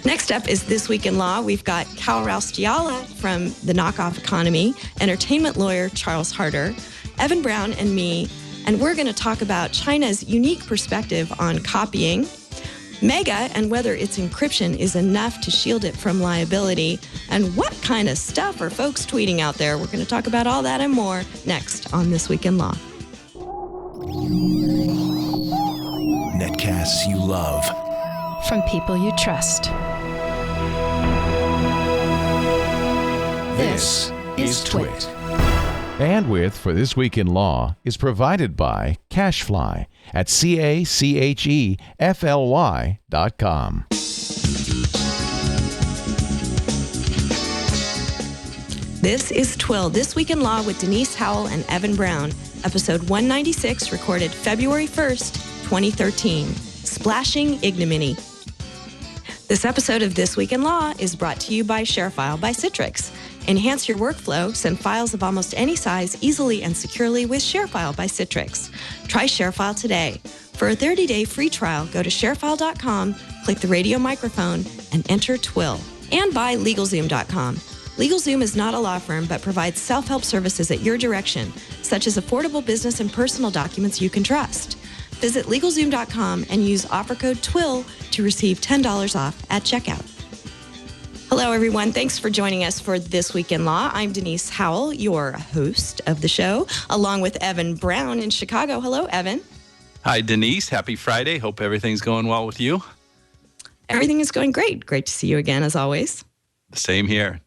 Next up is This Week in Law. We've got Cal Raustiala from The Knockoff Economy, entertainment lawyer Charles Harder, Evan Brown, and me. And we're going to talk about China's unique perspective on copying, Mega and whether its encryption is enough to shield it from liability, and what kind of stuff are folks tweeting out there. We're going to talk about all that and more next on This Week in Law. Netcasts you love. From people you trust. This is Twit. Bandwidth for This Week in Law is provided by CacheFly at CacheFly.com. This is Twill, This Week in Law with Denise Howell and Evan Brown, episode 196, recorded February 1st, 2013, Splashing Ignominy. This episode of This Week in Law is brought to you by ShareFile by Citrix. Enhance your workflow, send files of almost any size easily and securely with ShareFile by Citrix. Try ShareFile today. For a 30-day free trial, go to sharefile.com, click the radio microphone, and enter Twill. And by LegalZoom.com. LegalZoom is not a law firm, but provides self-help services at your direction, such as affordable business and personal documents you can trust. Visit LegalZoom.com and use offer code TWILL to receive $10 off at checkout. Hello, everyone. Thanks for joining us for This Week in Law. I'm Denise Howell, your host of the show, along with Evan Brown in Chicago. Hello, Evan. Hi, Denise. Happy Friday. Hope everything's going well with you. Everything is going great. Great to see you again, as always. Same here.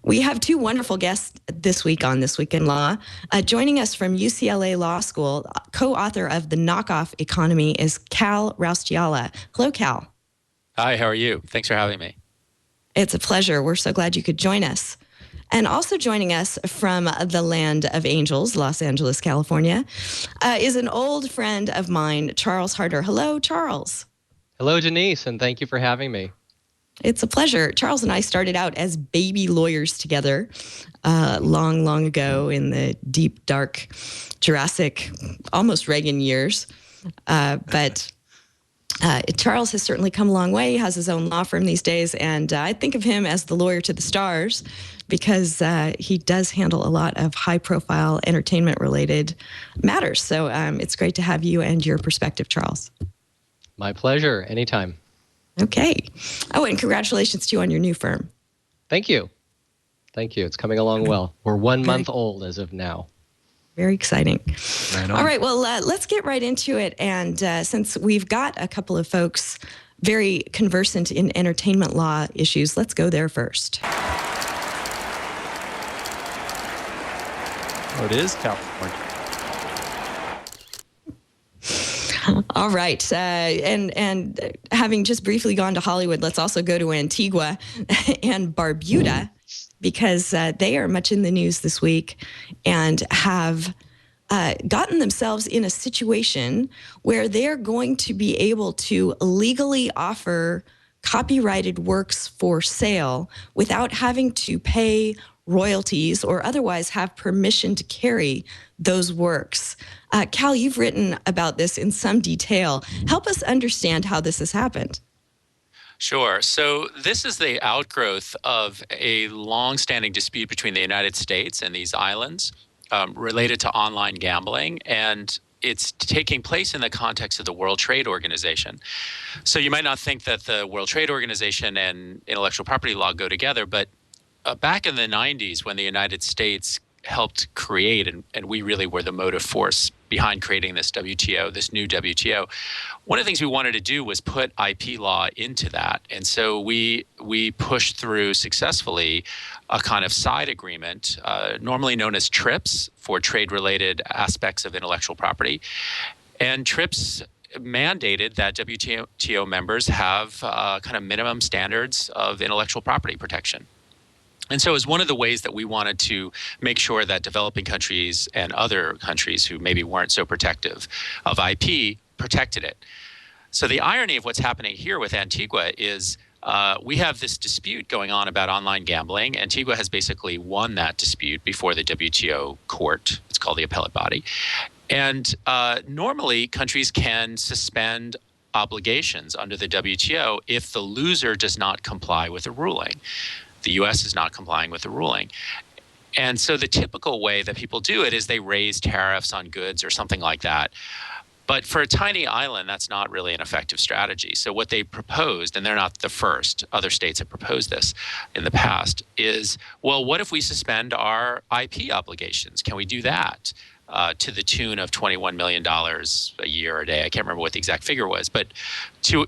We have two wonderful guests this week on This Week in Law. Joining us from UCLA Law School, co-author of The Knockoff Economy is Cal Raustiala. Hello, Cal. Hi, how are you? Thanks for having me. It's a pleasure. We're so glad you could join us. And also joining us from the land of angels, Los Angeles, California, is an old friend of mine, Charles Harder. Hello, Charles. Hello, Denise, and thank you for having me. It's a pleasure. Charles and I started out as baby lawyers together long, long ago in the deep, dark Jurassic, almost Reagan years. But Charles has certainly come a long way. He has his own law firm these days, and I think of him as the lawyer to the stars because he does handle a lot of high-profile entertainment-related matters. So it's great to have you and your perspective, Charles. My pleasure. Anytime. Okay. Oh, and congratulations to you on your new firm. Thank you. Thank you. It's coming along well. We're 1 month old as of now. Very exciting. Right on. All right, well, let's get right into it. And since we've got a couple of folks very conversant in entertainment law issues, let's go there first. Oh, it is California. All right, and having just briefly gone to Hollywood, let's also go to Antigua and Barbuda, because they are much in the news this week and have gotten themselves in a situation where they're going to be able to legally offer copyrighted works for sale without having to pay royalties or otherwise have permission to carry those works. Cal, you've written about this in some detail. Help us understand how this has happened. Sure. So this is the outgrowth of a long-standing dispute between the United States and these islands related to online gambling, and it's taking place in the context of the World Trade Organization. So you might not think that the World Trade Organization and intellectual property law go together, but back in the 90s when the United States helped create, and we really were the motive force behind creating this WTO, this new WTO. One of the things we wanted to do was put IP law into that. And so we pushed through successfully a kind of side agreement, normally known as TRIPS, for trade-related aspects of intellectual property. And TRIPS mandated that WTO members have kind of minimum standards of intellectual property protection. And so it was one of the ways that we wanted to make sure that developing countries and other countries who maybe weren't so protective of IP protected it. So the irony of what's happening here with Antigua is we have this dispute going on about online gambling. Antigua has basically won that dispute before the WTO court. It's called the appellate body. And normally countries can suspend obligations under the WTO if the loser does not comply with the ruling. The U.S. is not complying with the ruling. And so the typical way that people do it is they raise tariffs on goods or something like that. But for a tiny island, that's not really an effective strategy. So what they proposed, and they're not the first, other states have proposed this in the past, is, well, what if we suspend our IP obligations? Can we do that? To the tune of $21 million a year or a day. I can't remember what the exact figure was, but to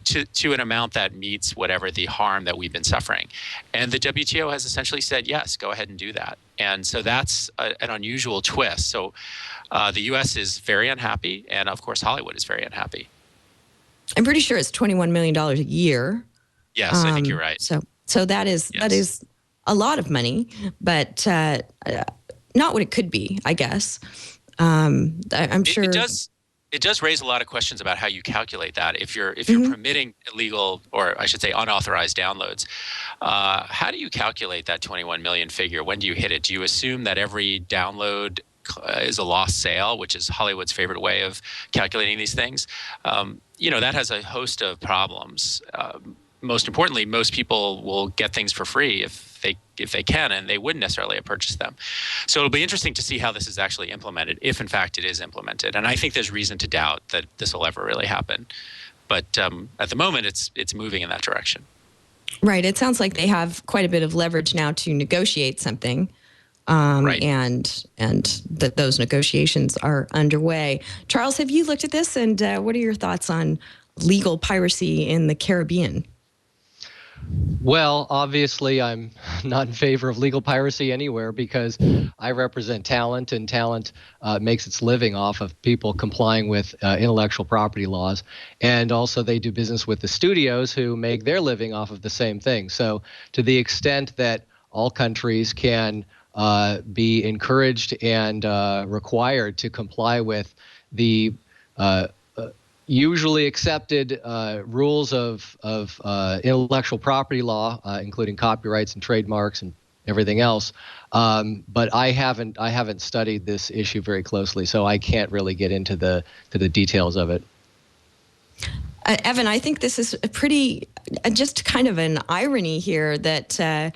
an amount that meets whatever the harm that we've been suffering. And the WTO has essentially said, yes, go ahead and do that. And so that's an unusual twist. So the U.S. is very unhappy, and of course Hollywood is very unhappy. I'm pretty sure it's $21 million a year. Yes, I think you're right. So that is a lot of money, but not what it could be, I guess. I'm sure it does raise a lot of questions about how you calculate that. If you're permitting illegal, or I should say unauthorized downloads, how do you calculate that 21 million figure? When do you hit it? Do you assume that every download is a lost sale, which is Hollywood's favorite way of calculating these things? That has a host of problems. Most importantly, most people will get things for free if they can, and they wouldn't necessarily have purchased them. So it'll be interesting to see how this is actually implemented, if in fact it is implemented. And I think there's reason to doubt that this will ever really happen. But at the moment, it's moving in that direction. Right. It sounds like they have quite a bit of leverage now to negotiate something. Right. And that those negotiations are underway. Charles, have you looked at this, and what are your thoughts on legal piracy in the Caribbean? Well, obviously, I'm not in favor of legal piracy anywhere because I represent talent, and talent makes its living off of people complying with intellectual property laws. And also, they do business with the studios who make their living off of the same thing. So to the extent that all countries can be encouraged and required to comply with the usually accepted rules of intellectual property law, including copyrights and trademarks and everything else. But I haven't studied this issue very closely, so I can't really get into the details of it. Evan, I think this is a pretty, just kind of an irony here that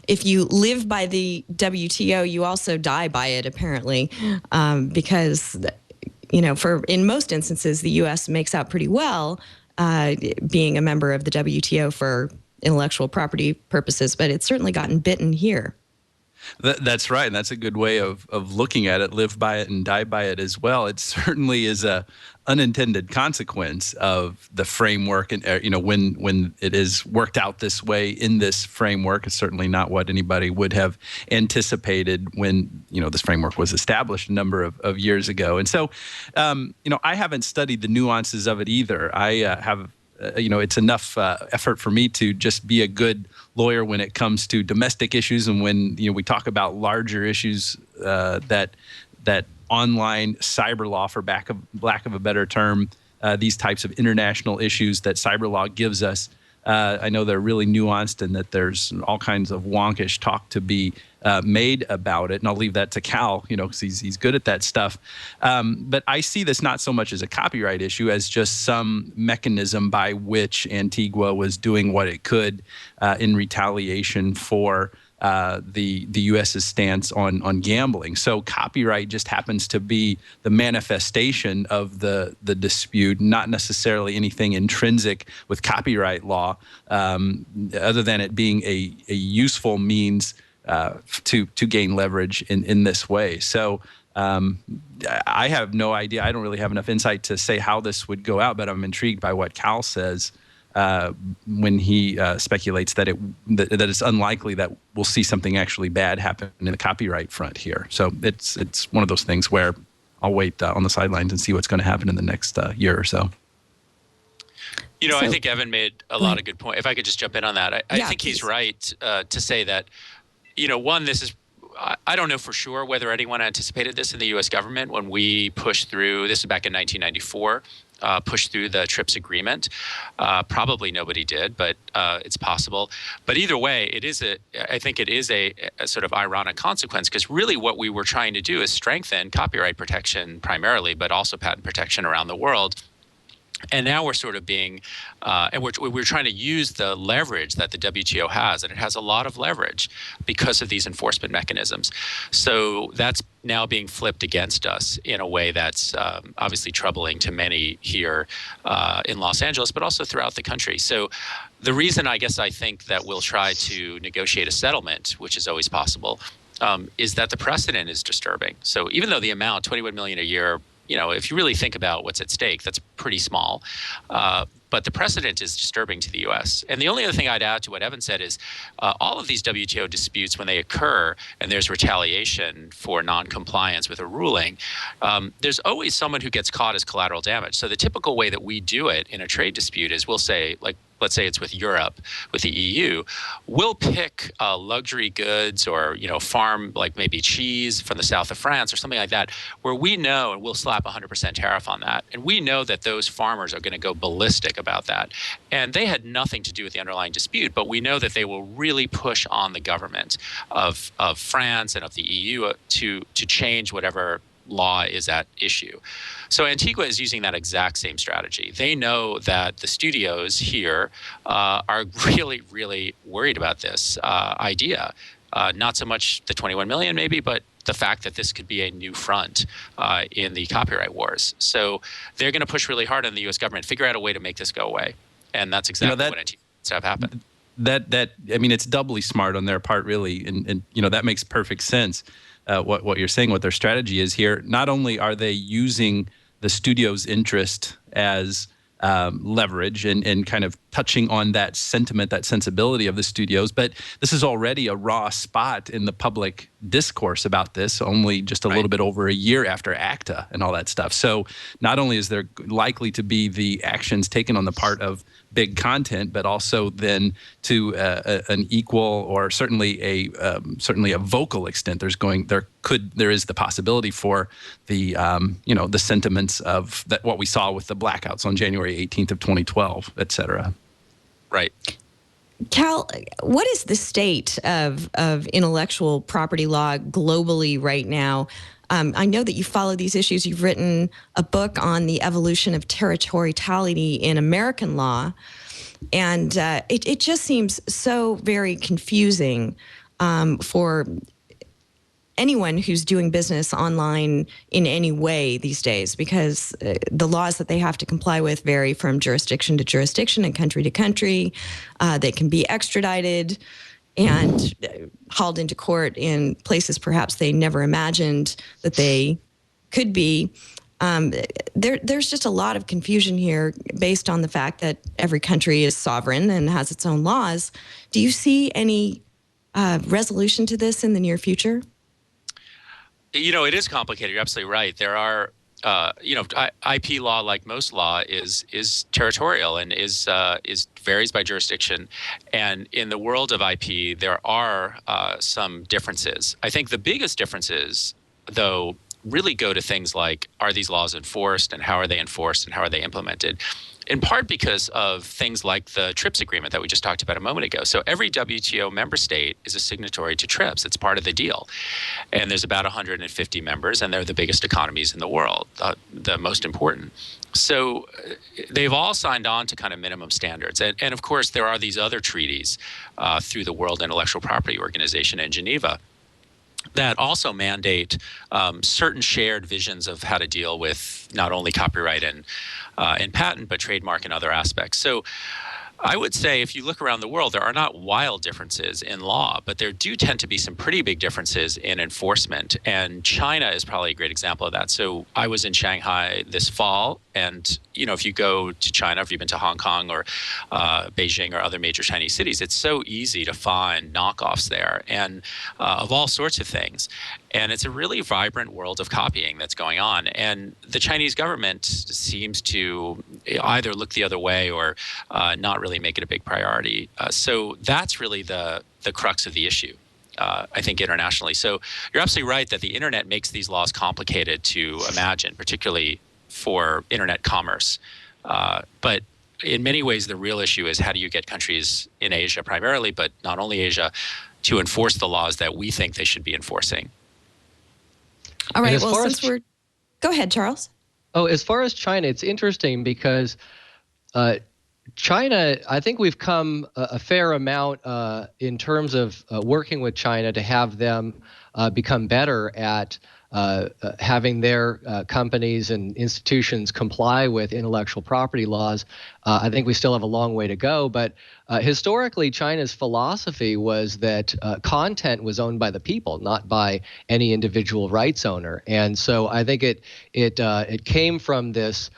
if you live by the WTO, you also die by it, apparently, because in most instances, the U.S. makes out pretty well being a member of the WTO for intellectual property purposes, but it's certainly gotten bitten here. That's right. And that's a good way of looking at it. Live by it and die by it as well. It certainly is a unintended consequence of the framework. And, when it is worked out this way in this framework, it's certainly not what anybody would have anticipated when, this framework was established a number of years ago. And so, I haven't studied the nuances of it either. I have it's enough effort for me to just be a good lawyer when it comes to domestic issues, and when we talk about larger issues that online cyber law, for lack of a better term, these types of international issues that cyber law gives us. I know they're really nuanced, and that there's all kinds of wonkish talk to be made about it. And I'll leave that to Cal, because he's good at that stuff. But I see this not so much as a copyright issue as just some mechanism by which Antigua was doing what it could in retaliation for the U.S.'s stance on gambling. So copyright just happens to be the manifestation of the dispute, not necessarily anything intrinsic with copyright law, other than it being a useful means to gain leverage in this way. So I have no idea. I don't really have enough insight to say how this would go out, but I'm intrigued by what Cal says when he speculates that it's unlikely that we'll see something actually bad happen in the copyright front here. So it's one of those things where I'll wait on the sidelines and see what's going to happen in the next year or so. I think Evan made a lot of good points. If I could just jump in on that, I think he's right to say that, one, this is, I don't know for sure whether anyone anticipated this in the U.S. government when we pushed through, this is back in 1994, pushed through the TRIPS agreement. Probably nobody did, but it's possible. But either way, I think it is a sort of ironic consequence, because really what we were trying to do is strengthen copyright protection primarily, but also patent protection around the world. And now we're sort of being, and we're trying to use the leverage that the WTO has, and it has a lot of leverage because of these enforcement mechanisms. So that's now being flipped against us in a way that's obviously troubling to many here in Los Angeles, but also throughout the country. So the reason I guess I think that we'll try to negotiate a settlement, which is always possible, is that the precedent is disturbing. So even though the amount, 21 million a year, if you really think about what's at stake, that's pretty small. But the precedent is disturbing to the U.S. And the only other thing I'd add to what Evan said is all of these WTO disputes, when they occur and there's retaliation for noncompliance with a ruling, there's always someone who gets caught as collateral damage. So the typical way that we do it in a trade dispute is we'll say, like, let's say it's with Europe, with the EU, we'll pick luxury goods or, farm like maybe cheese from the south of France or something like that, where we know, and we'll slap 100% tariff on that. And we know that those farmers are going to go ballistic about that. And they had nothing to do with the underlying dispute, but we know that they will really push on the government of France and of the EU to change whatever law is at issue. So Antigua is using that exact same strategy. They know that the studios here are really, really worried about this idea. Not so much the 21 million maybe, but the fact that this could be a new front in the copyright wars. So they're going to push really hard on the U.S. government, figure out a way to make this go away. And that's exactly what Antigua wants to have happen. It's doubly smart on their part, really. And that makes perfect sense. What you're saying, what their strategy is here. Not only are they using the studio's interest as leverage and kind of touching on that sentiment, that sensibility of the studios, but this is already a raw spot in the public discourse about this, only just a little bit over a year after ACTA and all that stuff. So not only is there likely to be the actions taken on the part of big content, but also then to an equal or certainly a vocal extent. There is the possibility for the the sentiments of that what we saw with the blackouts on January 18th of 2012, et cetera. Right. Cal, what is the state of intellectual property law globally right now? I know that you follow these issues. You've written a book on the evolution of territoriality in American law. And it just seems so very confusing for anyone who's doing business online in any way these days, because the laws that they have to comply with vary from jurisdiction to jurisdiction and country to country. They can be extradited and hauled into court in places perhaps they never imagined that they could be. There's just a lot of confusion here based on the fact that every country is sovereign and has its own laws. Do you see any resolution to this in the near future? It is complicated. You're absolutely right. There are, IP law, like most law, is territorial and is varies by jurisdiction. And in the world of IP, there are some differences. I think the biggest differences, though, really go to things like, are these laws enforced and how are they enforced and how are they implemented? In part because of things like the TRIPS agreement that we just talked about a moment ago. So every WTO member state is a signatory to TRIPS. It's part of the deal. And there's about 150 members, and they're the biggest economies in the world, the most important. So they've all signed on to kind of minimum standards. And of course, there are these other treaties through the World Intellectual Property Organization in Geneva that also mandate certain shared visions of how to deal with not only copyright and patent, but trademark and other aspects. So I would say if you look around the world, there are not wild differences in law, but there do tend to be some pretty big differences in enforcement. And China is probably a great example of that. So I was in Shanghai this fall, and if you go to China, if you've been to Hong Kong or Beijing or other major Chinese cities, it's so easy to find knockoffs there and of all sorts of things. And it's a really vibrant world of copying that's going on. And the Chinese government seems to either look the other way or not really make it a big priority. So that's really the crux of the issue, I think, internationally. So you're absolutely right that the internet makes these laws complicated to imagine, particularly for internet commerce. But in many ways, the real issue is how do you get countries in Asia primarily, but not only Asia, to enforce the laws that we think they should be enforcing. All right. Well, go ahead, Charles. Oh, as far as China, it's interesting because China, I think we've come a fair amount in terms of working with China to have them become better at having their companies and institutions comply with intellectual property laws. I think we still have a long way to go, but historically, China's philosophy was that content was owned by the people, not by any individual rights owner. And so I think it came from this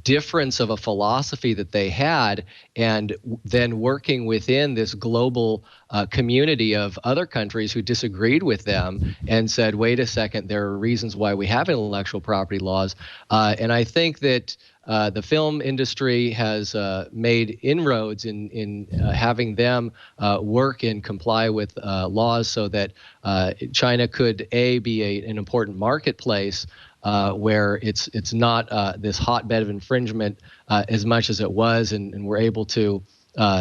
difference of a philosophy that they had, and then working within this global community of other countries who disagreed with them and said, wait a second, there are reasons why we have intellectual property laws. And I think that the film industry has made inroads in having them work and comply with laws so that China could, A, be an important marketplace where it's not this hotbed of infringement as much as it was, and we're able to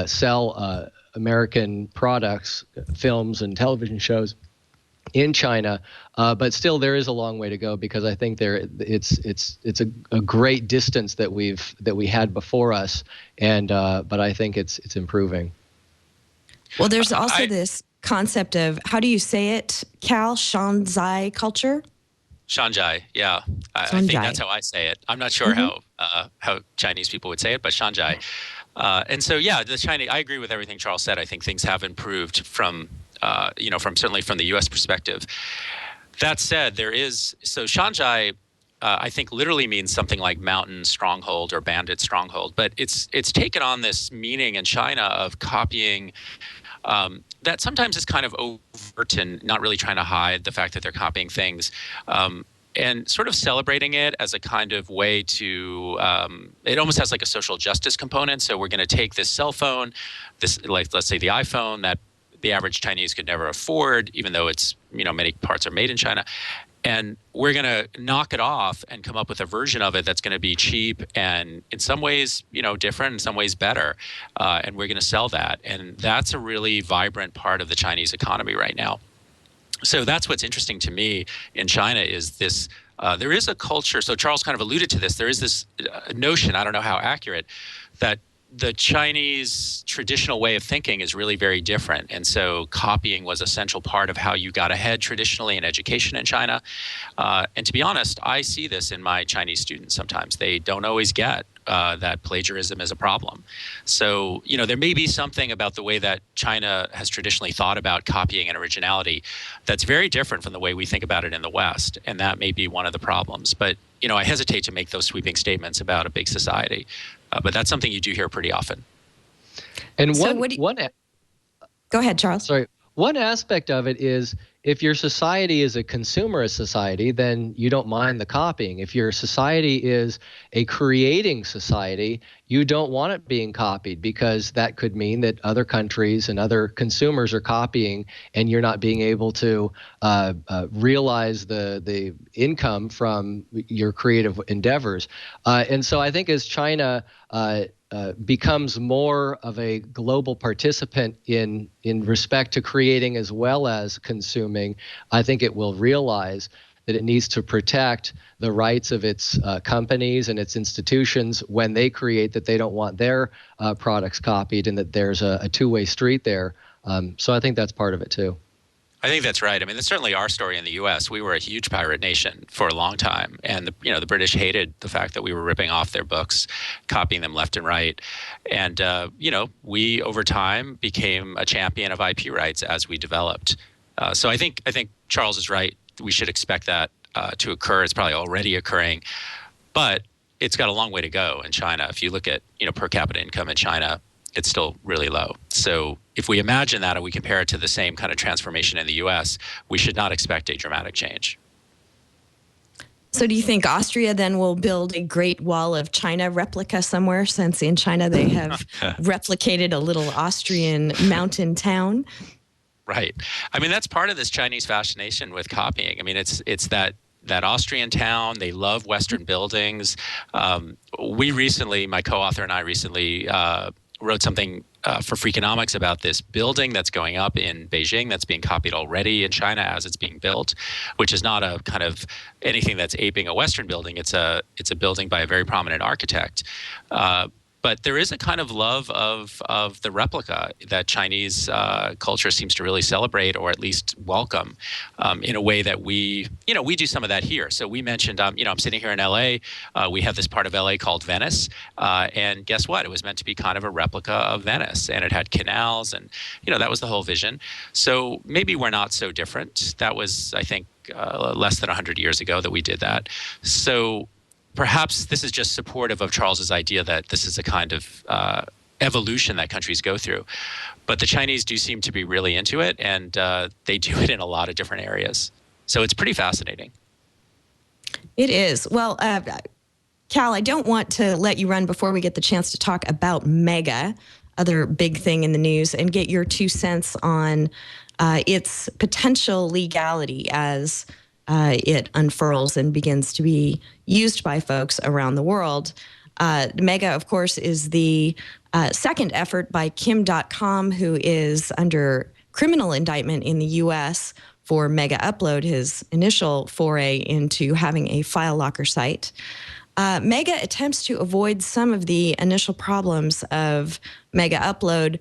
sell American products, films, and television shows in China, but still there is a long way to go because I think it's a great distance that we had before us, and but I think it's improving. Well, there's also this concept of, how do you say it, Cal? Shanzai culture? Shanzhai, yeah. I think that's how I say it. I'm not sure how Chinese people would say it, but Shanzhai. And so, yeah, the Chinese. I agree with everything Charles said. I think things have improved from certainly from the U.S. perspective. That said, so Shanzhai, I think literally means something like mountain stronghold or bandit stronghold, but it's taken on this meaning in China of copying. That sometimes is kind of overt and not really trying to hide the fact that they're copying things, and sort of celebrating it as a kind of way to, it almost has like a social justice component. So we're going to take this cell phone, like let's say the iPhone that the average Chinese could never afford, even though it's, many parts are made in China. And we're going to knock it off and come up with a version of it that's going to be cheap and in some ways, different, in some ways better. And we're going to sell that. And that's a really vibrant part of the Chinese economy right now. So that's what's interesting to me in China is this, there is a culture. So Charles kind of alluded to this. There is this notion, I don't know how accurate, that the Chinese traditional way of thinking is really very different. And so copying was a central part of how you got ahead traditionally in education in China. And to be honest, I see this in my Chinese students sometimes. They don't always get that plagiarism is a problem. So, there may be something about the way that China has traditionally thought about copying and originality that's very different from the way we think about it in the West. And that may be one of the problems. But, I hesitate to make those sweeping statements about a big society. But that's something you do hear pretty often. And go ahead, Charles. Sorry. One aspect of it is if your society is a consumerist society, then you don't mind the copying. If your society is a creating society, you don't want it being copied because that could mean that other countries and other consumers are copying and you're not being able to realize the income from your creative endeavors. And so I think as China becomes more of a global participant in respect to creating as well as consuming, I think it will realize that it needs to protect the rights of its companies and its institutions when they create, that they don't want their products copied, and that there's a two-way street there. So I think that's part of it too. I think that's right. I mean, that's certainly our story in the U.S. We were a huge pirate nation for a long time, and the British hated the fact that we were ripping off their books, copying them left and right, and we over time became a champion of IP rights as we developed. So I think Charles is right. We should expect that to occur. It's probably already occurring, but it's got a long way to go in China. If you look at per capita income in China, it's still really low. So if we imagine that and we compare it to the same kind of transformation in the U.S., we should not expect a dramatic change. So do you think Austria then will build a Great Wall of China replica somewhere, since in China they have replicated a little Austrian mountain town? Right. I mean, that's part of this Chinese fascination with copying. I mean, it's that Austrian town. They love Western buildings. We recently, my co-author and I recently wrote something for Freakonomics about this building that's going up in Beijing that's being copied already in China as it's being built, which is not a kind of anything that's aping a Western building. It's a building by a very prominent architect. But there is a kind of love of the replica that Chinese culture seems to really celebrate, or at least welcome, in a way that we do some of that here. So we mentioned, I'm sitting here in LA. We have this part of LA called Venice, and guess what? It was meant to be kind of a replica of Venice, and it had canals, and that was the whole vision. So maybe we're not so different. That was, I think, less than 100 years ago that we did that. So perhaps this is just supportive of Charles's idea that this is a kind of evolution that countries go through. But the Chinese do seem to be really into it, and they do it in a lot of different areas. So it's pretty fascinating. It is. Well, Cal, I don't want to let you run before we get the chance to talk about Mega, other big thing in the news, and get your 2 cents on its potential legality as it unfurls and begins to be used by folks around the world. Mega, of course, is the second effort by Kim.com, who is under criminal indictment in the U.S. for Mega Upload, his initial foray into having a file locker site. Mega attempts to avoid some of the initial problems of Mega Upload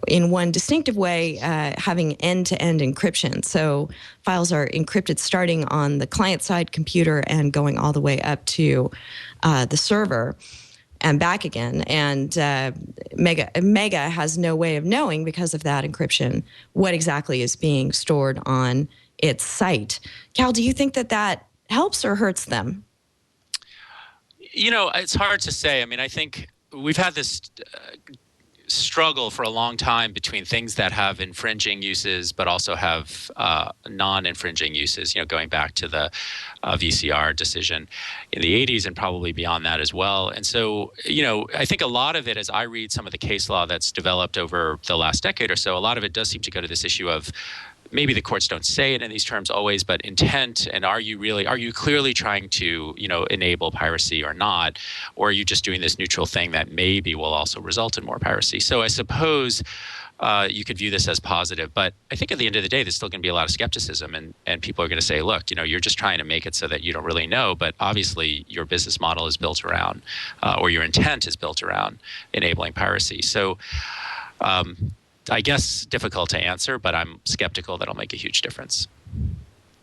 in one distinctive way, having end-to-end encryption. So files are encrypted starting on the client-side computer and going all the way up to the server and back again. And Mega has no way of knowing, because of that encryption, what exactly is being stored on its site. Cal, do you think that helps or hurts them? It's hard to say. I mean, I think we've had this struggle for a long time between things that have infringing uses but also have non-infringing uses, going back to the VCR decision in the 80s and probably beyond that as well. And so, I think a lot of it, as I read some of the case law that's developed over the last decade or so, a lot of it does seem to go to this issue of maybe the courts don't say it in these terms always, but intent, and are you clearly trying to, enable piracy or not? Or are you just doing this neutral thing that maybe will also result in more piracy? So I suppose you could view this as positive, but I think at the end of the day, there's still going to be a lot of skepticism, and people are going to say, look, you're just trying to make it so that you don't really know, but obviously your business model is built around, or your intent is built around enabling piracy. So, I guess difficult to answer, but I'm skeptical that'll make a huge difference.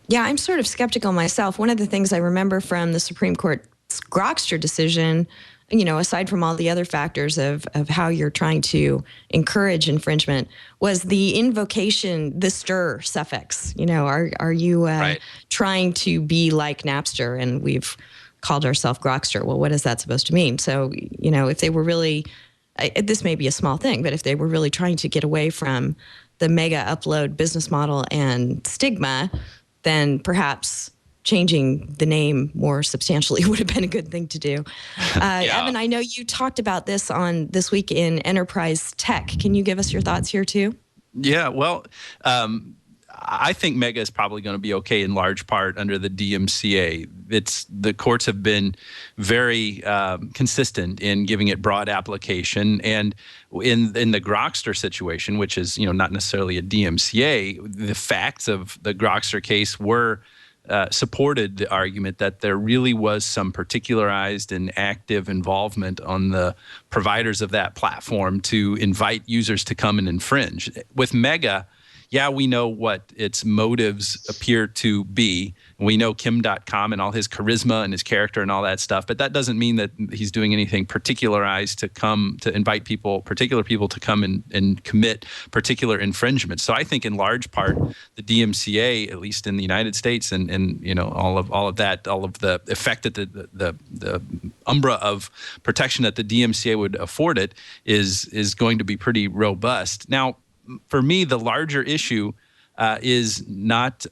Yeah, I'm sort of skeptical myself. One of the things I remember from the Supreme Court's Grokster decision, aside from all the other factors of how you're trying to encourage infringement, was the invocation, the stir suffix. Are you right. trying to be like Napster? And we've called ourselves Grokster. Well, what is that supposed to mean? So, if they were really... this may be a small thing, but if they were really trying to get away from the Mega Upload business model and stigma, then perhaps changing the name more substantially would have been a good thing to do. Yeah. Evan, I know you talked about this on This Week in Enterprise Tech. Can you give us your thoughts here too? Yeah, well, I think Mega is probably going to be okay in large part under the DMCA. The courts have been very consistent in giving it broad application, and in the Grokster situation, which is not necessarily a DMCA, the facts of the Grokster case were supported the argument that there really was some particularized and active involvement on the providers of that platform to invite users to come and infringe. With Mega, yeah, we know what its motives appear to be. We know Kim.com and all his charisma and his character and all that stuff, but that doesn't mean that he's doing anything particularized to invite particular people to come and commit particular infringements. So I think in large part, the DMCA, at least in the United States, and all of the effect that the umbra of protection that the DMCA would afford it is going to be pretty robust. Now, for me, the larger issue is not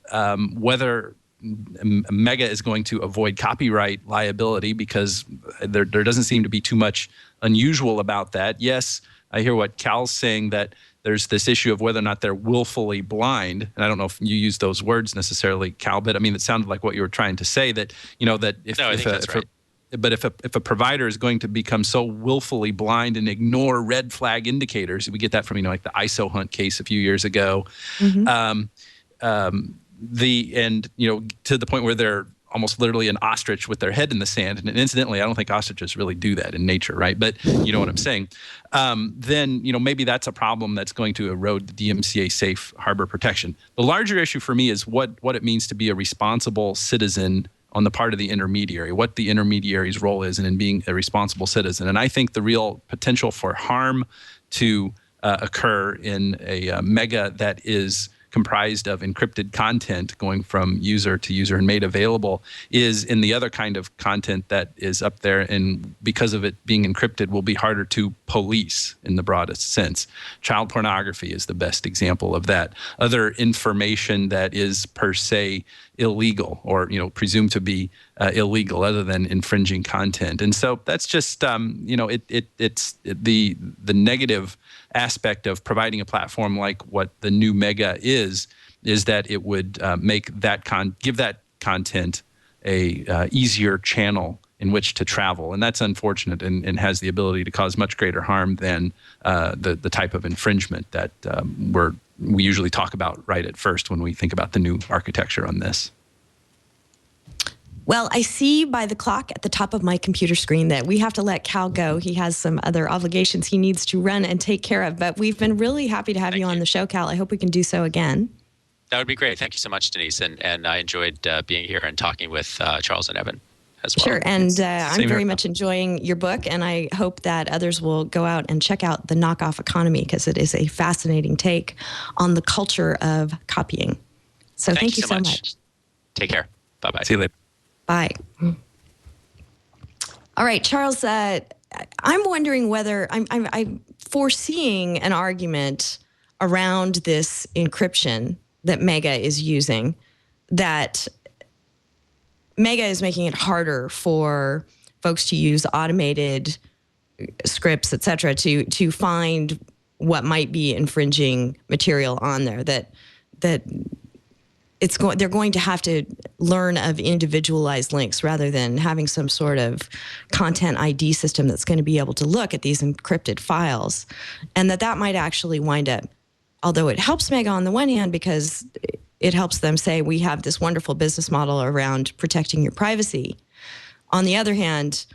whether Mega is going to avoid copyright liability, because there doesn't seem to be too much unusual about that. Yes, I hear what Cal's saying, that there's this issue of whether or not they're willfully blind. And I don't know if you use those words necessarily, Cal, but I mean, it sounded like what you were trying to say, that, that if... No, I think that's right. But if a provider is going to become so willfully blind and ignore red flag indicators, we get that from like the ISO hunt case a few years ago, to the point where they're almost literally an ostrich with their head in the sand. And incidentally, I don't think ostriches really do that in nature, right? But you know what I'm saying. Then maybe that's a problem that's going to erode the DMCA safe harbor protection. The larger issue for me is what it means to be a responsible citizen on the part of the intermediary, what the intermediary's role is in being a responsible citizen. And I think the real potential for harm to occur in a mega that is comprised of encrypted content going from user to user and made available is in the other kind of content that is up there, and because of it being encrypted will be harder to police in the broadest sense. Child pornography is the best example of that. Other information that is per se illegal or presumed to be illegal other than infringing content. And so that's just it's the negative aspect of providing a platform like what the new mega is that it would give that content a easier channel in which to travel, and that's unfortunate and has the ability to cause much greater harm than the type of infringement that we usually talk about right at first when we think about the new architecture on this. Well, I see by the clock at the top of my computer screen that we have to let Cal go. He has some other obligations he needs to run and take care of. But we've been really happy to have you on the show, Cal. I hope we can do so again. That would be great. Thank you so much, Denise. And I enjoyed being here and talking with Charles and Evan as well. Sure. And I'm very much enjoying your book. And I hope that others will go out and check out The Knockoff Economy, because it is a fascinating take on the culture of copying. So thank you so much. Take care. Bye-bye. See you later. Bye. All right, Charles, I'm wondering whether I'm foreseeing an argument around this encryption that Mega is using, that Mega is making it harder for folks to use automated scripts, et cetera, to find what might be infringing material on there, that they're going to have to learn of individualized links rather than having some sort of content ID system that's going to be able to look at these encrypted files. And that might actually wind up, although it helps Mega on the one hand because it helps them say, we have this wonderful business model around protecting your privacy. On the other hand,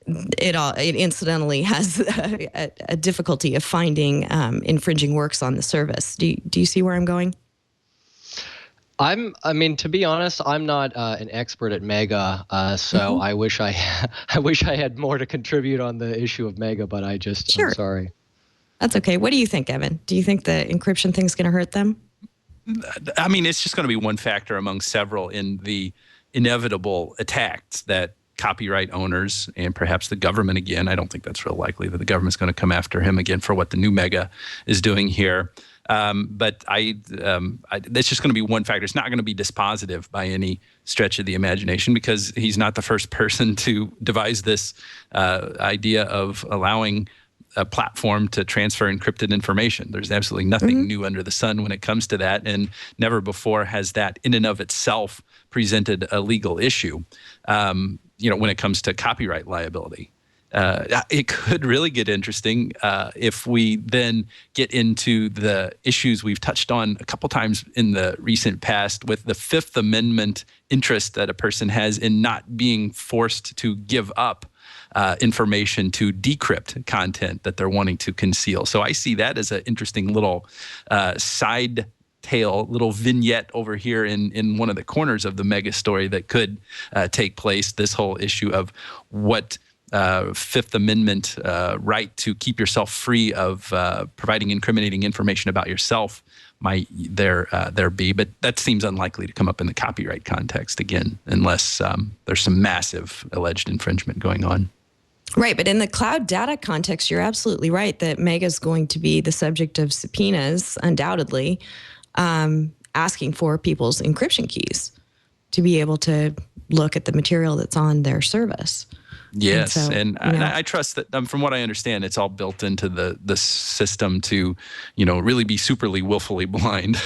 it incidentally has a difficulty of finding infringing works on the service. Do you see where I'm going? To be honest, I'm not an expert at Mega, so I wish I had more to contribute on the issue of Mega, but I'm sorry. That's okay. What do you think, Evan? Do you think the encryption thing's going to hurt them? I mean, it's just going to be one factor among several in the inevitable attacks that copyright owners and perhaps the government again. I don't think that's real likely that the government's going to come after him again for what the new Mega is doing here. But it's just going to be one factor. It's not going to be dispositive by any stretch of the imagination, because he's not the first person to devise this idea of allowing a platform to transfer encrypted information. There's absolutely nothing new under the sun when it comes to that, and never before has that in and of itself presented a legal issue, when it comes to copyright liability. It could really get interesting if we then get into the issues we've touched on a couple times in the recent past with the Fifth Amendment interest that a person has in not being forced to give up information to decrypt content that they're wanting to conceal. So I see that as an interesting little side tale, little vignette over here in one of the corners of the Mega story that could take place. This whole issue of what Fifth Amendment right to keep yourself free of providing incriminating information about yourself might there be, but that seems unlikely to come up in the copyright context again, unless there's some massive alleged infringement going on. Right, but in the cloud data context, you're absolutely right that Mega is going to be the subject of subpoenas, undoubtedly, asking for people's encryption keys to be able to look at the material that's on their service. Yes, and I trust that from what I understand, it's all built into the system to, really be superly willfully blind.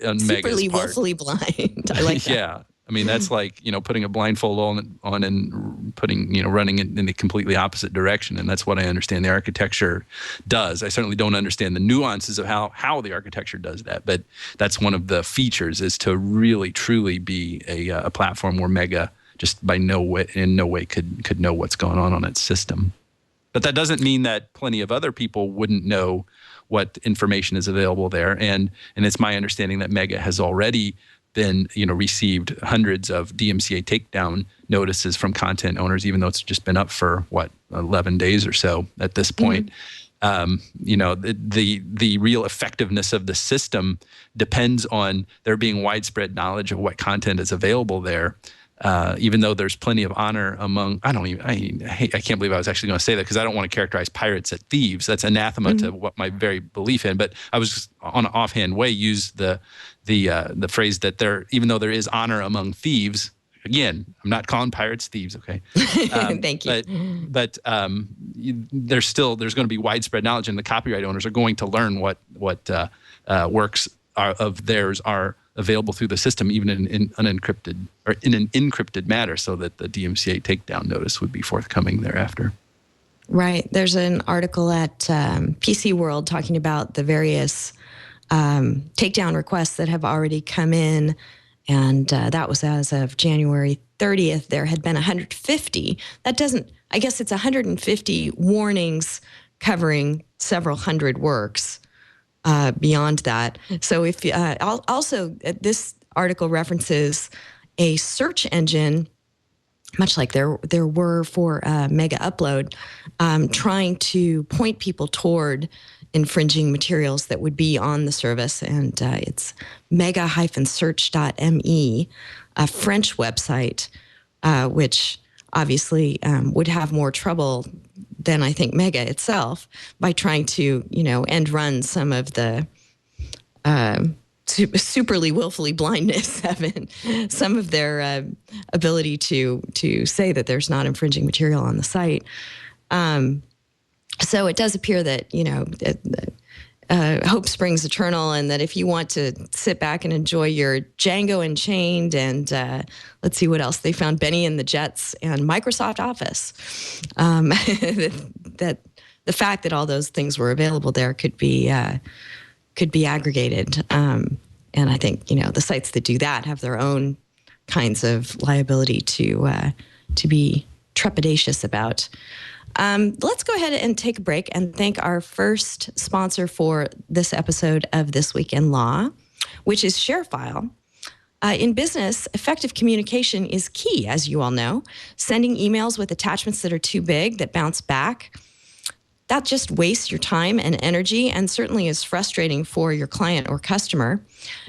On superly willfully blind. I like that. Yeah. I mean, that's like, putting a blindfold on and putting, running it in the completely opposite direction. And that's what I understand the architecture does. I certainly don't understand the nuances of how the architecture does that. But that's one of the features, is to really, truly be a platform where Mega just in no way could know what's going on its system. But that doesn't mean that plenty of other people wouldn't know what information is available there. And it's my understanding that Mega has already been, received hundreds of DMCA takedown notices from content owners, even though it's just been up for 11 days or so at this point. The real effectiveness of the system depends on there being widespread knowledge of what content is available there. Even though there's plenty of honor among, I can't believe I was actually going to say that, because I don't want to characterize pirates as thieves. That's anathema to what my very belief in. But I was just, on an offhand way, used the phrase that even though there is honor among thieves. Again, I'm not calling pirates thieves, okay? Thank you. But there's going to be widespread knowledge, and the copyright owners are going to learn what works of theirs are available through the system, even in unencrypted or in an encrypted manner, so that the DMCA takedown notice would be forthcoming thereafter. Right. There's an article at PC World talking about the various takedown requests that have already come in, and that was as of January 30th. There had been 150. I guess it's 150 warnings covering several hundred works. Beyond that. So if also this article references a search engine, much like there were for Mega Upload, trying to point people toward infringing materials that would be on the service. And it's mega-search.me, a French website, which obviously would have more trouble than I think Mega itself by trying to, end run some of the superly willfully blindness, some of their ability to say that there's not infringing material on the site. So it does appear that, hope springs eternal, and that if you want to sit back and enjoy your Django Unchained and let's see what else they found, Benny and the Jets and Microsoft Office, that the fact that all those things were available there could be aggregated, and I think the sites that do that have their own kinds of liability to be trepidatious about. Let's go ahead and take a break and thank our first sponsor for this episode of This Week in Law, which is ShareFile. In business, effective communication is key, as you all know. Sending emails with attachments that are too big, that bounce back, that just wastes your time and energy, and certainly is frustrating for your client or customer.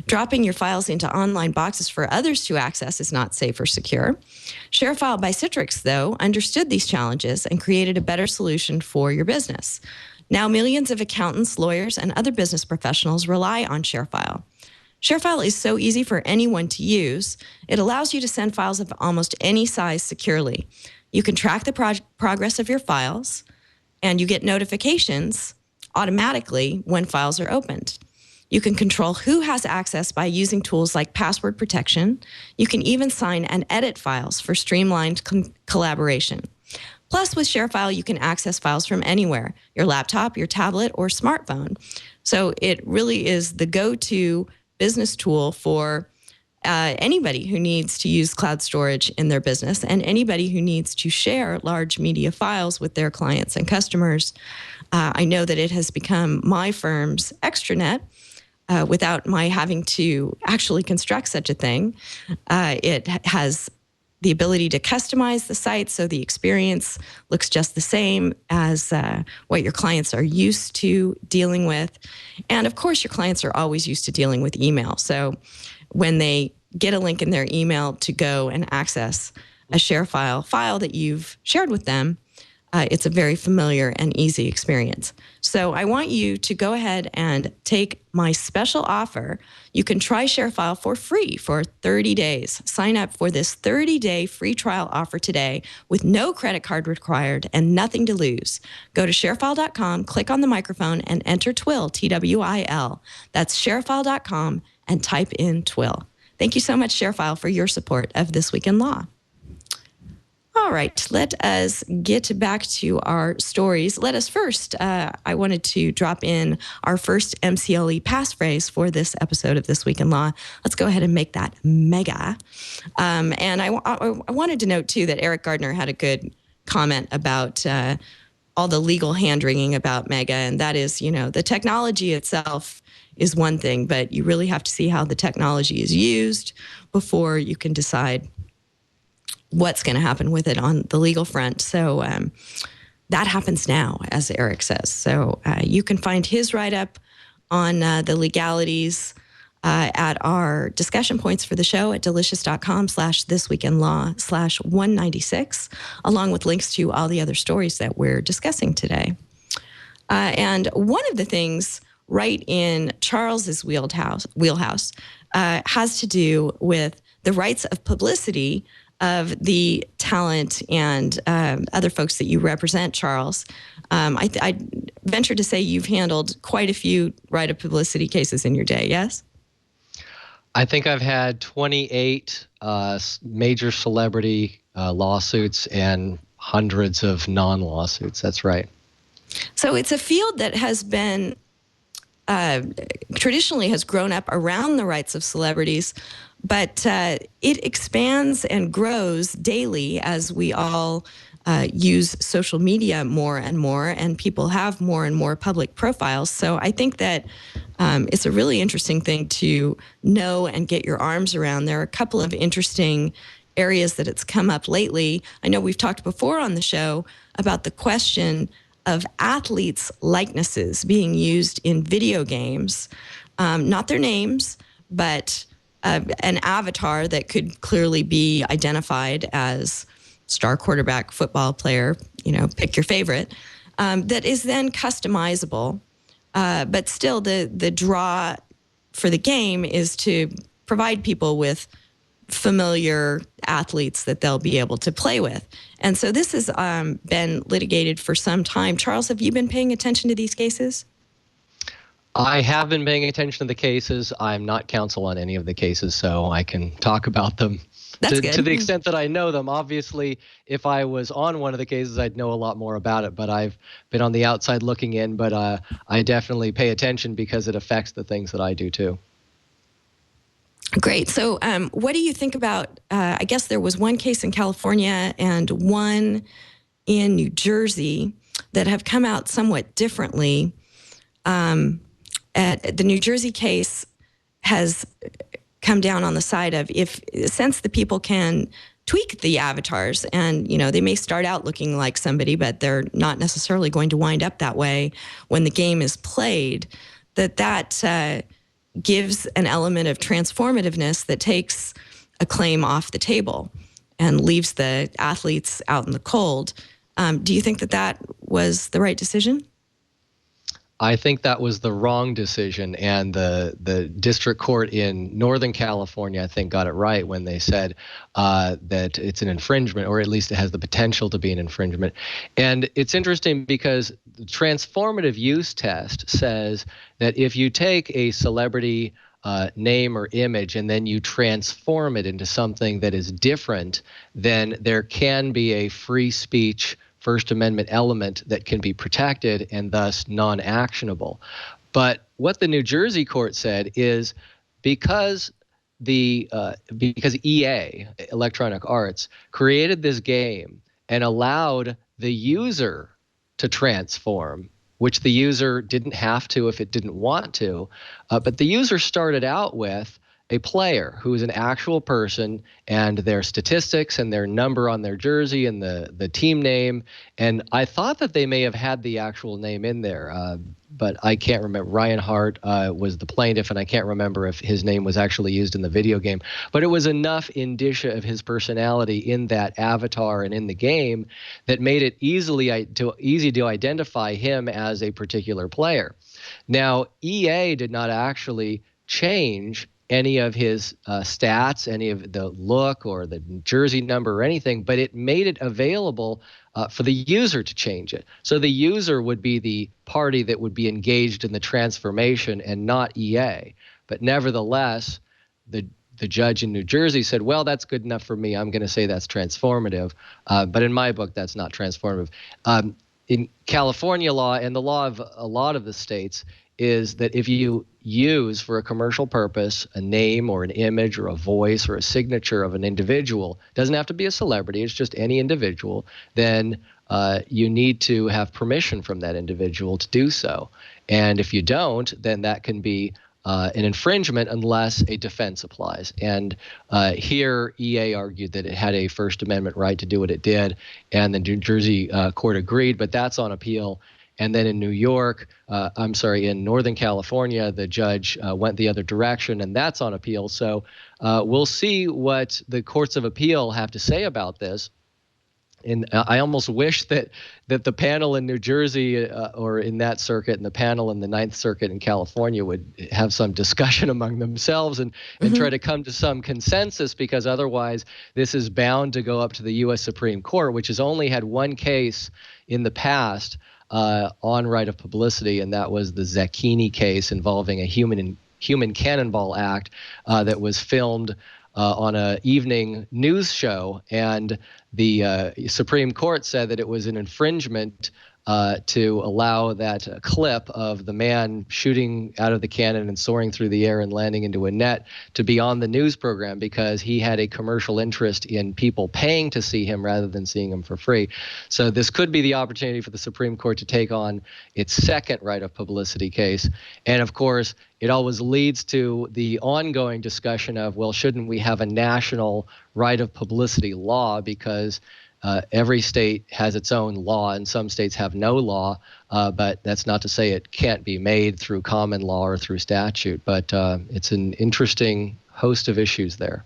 Dropping your files into online boxes for others to access is not safe or secure. ShareFile by Citrix, though, understood these challenges and created a better solution for your business. Now, millions of accountants, lawyers, and other business professionals rely on ShareFile. ShareFile is so easy for anyone to use. It allows you to send files of almost any size securely. You can track the progress of your files, and you get notifications automatically when files are opened. You can control who has access by using tools like password protection. You can even sign and edit files for streamlined collaboration. Plus, with ShareFile, you can access files from anywhere, your laptop, your tablet, or smartphone. So it really is the go-to business tool for anybody who needs to use cloud storage in their business, and anybody who needs to share large media files with their clients and customers. I know that it has become my firm's extranet without my having to actually construct such a thing. It has the ability to customize the site so the experience looks just the same as what your clients are used to dealing with. And of course, your clients are always used to dealing with email. So when they get a link in their email to go and access a ShareFile file that you've shared with them, it's a very familiar and easy experience. So I want you to go ahead and take my special offer. You can try ShareFile for free for 30 days. Sign up for this 30-day free trial offer today with no credit card required and nothing to lose. Go to sharefile.com, click on the microphone, and enter TWIL, T-W-I-L. That's sharefile.com, and type in TWIL. Thank you so much, ShareFile, for your support of This Week in Law. All right, let us get back to our stories. Let us first, I wanted to drop in our first MCLE passphrase for this episode of This Week in Law. Let's go ahead and make that mega. And I wanted to note, too, that Eric Gardner had a good comment about all the legal hand-wringing about mega, and that is, the technology itself is one thing, but you really have to see how the technology is used before you can decide what's going to happen with it on the legal front. So that happens now, as Eric says. So you can find his write-up on the legalities at our discussion points for the show at delicious.com/thisweekinlaw/196, along with links to all the other stories that we're discussing today. And one of the things right in Charles's wheelhouse has to do with the rights of publicity of the talent and other folks that you represent, Charles. I venture to say you've handled quite a few right of publicity cases in your day, yes? I think I've had 28 major celebrity lawsuits and hundreds of non-lawsuits. That's right. So it's a field that has been traditionally has grown up around the rights of celebrities, but it expands and grows daily as we all use social media more and more, and people have more and more public profiles. So I think that it's a really interesting thing to know and get your arms around. There are a couple of interesting areas that it's come up lately. I know we've talked before on the show about the question of athletes' likenesses being used in video games, not their names, but an avatar that could clearly be identified as star quarterback, football player, pick your favorite, that is then customizable. But still, the draw for the game is to provide people with familiar athletes that they'll be able to play with. And so this has been litigated for some time. Charles, have you been paying attention to these cases? I have been paying attention to the cases. I'm not counsel on any of the cases, so I can talk about them That's good. To the extent that I know them. Obviously, if I was on one of the cases, I'd know a lot more about it, but I've been on the outside looking in, but I definitely pay attention because it affects the things that I do too. Great. So what do you think about, I guess there was one case in California and one in New Jersey that have come out somewhat differently. The New Jersey case has come down on the side of since the people can tweak the avatars and, they may start out looking like somebody, but they're not necessarily going to wind up that way when the game is played, that gives an element of transformativeness that takes a claim off the table and leaves the athletes out in the cold. Do you think that was the right decision? I think that was the wrong decision, and the district court in Northern California, I think, got it right when they said that it's an infringement, or at least it has the potential to be an infringement. And it's interesting because the transformative use test says that if you take a celebrity name or image and then you transform it into something that is different, then there can be a free speech First Amendment element that can be protected and thus non-actionable. But what the New Jersey court said is because EA, Electronic Arts, created this game and allowed the user to transform, which the user didn't have to if it didn't want to, but the user started out with a player who is an actual person and their statistics and their number on their jersey and the team name. And I thought that they may have had the actual name in there, but I can't remember. Ryan Hart was the plaintiff, and I can't remember if his name was actually used in the video game. But it was enough indicia of his personality in that avatar and in the game that made it easy to identify him as a particular player. Now, EA did not actually change any of his stats, any of the look or the jersey number or anything, but it made it available for the user to change it. So the user would be the party that would be engaged in the transformation and not EA. But nevertheless, the the judge in New Jersey said, well, that's good enough for me. I'm going to say that's transformative. But in my book, that's not transformative. In California law and the law of a lot of the states is that if you use for a commercial purpose a name or an image or a voice or a signature of an individual, doesn't have to be a celebrity, it's just any individual, then you need to have permission from that individual to do so. And if you don't, then that can be an infringement unless a defense applies. And here EA argued that it had a First Amendment right to do what it did, and the New Jersey court agreed, but that's on appeal. And then in in Northern California, the judge went the other direction, and that's on appeal. So we'll see what the courts of appeal have to say about this. And I almost wish that the panel in New Jersey or in that circuit and the panel in the Ninth Circuit in California would have some discussion among themselves and try to come to some consensus, because otherwise this is bound to go up to the U.S. Supreme Court, which has only had one case in the past on right of publicity, and that was the Zacchini case involving a human cannonball act that was filmed on an evening news show, and the Supreme Court said that it was an infringement to allow that clip of the man shooting out of the cannon and soaring through the air and landing into a net to be on the news program, because he had a commercial interest in people paying to see him rather than seeing him for free. So this could be the opportunity for the Supreme Court to take on its second right of publicity case. And of course, it always leads to the ongoing discussion of, well, shouldn't we have a national right of publicity law, because every state has its own law, and some states have no law, but that's not to say it can't be made through common law or through statute. But it's an interesting host of issues there.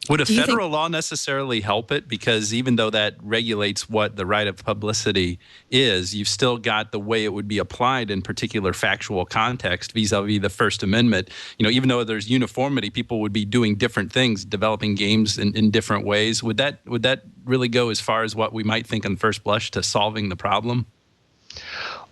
Would a federal law necessarily help it? Because even though that regulates what the right of publicity is, you've still got the way it would be applied in particular factual context vis-a-vis the First Amendment. Even though there's uniformity, people would be doing different things, developing games in different ways. Would that really go as far as what we might think on first blush to solving the problem?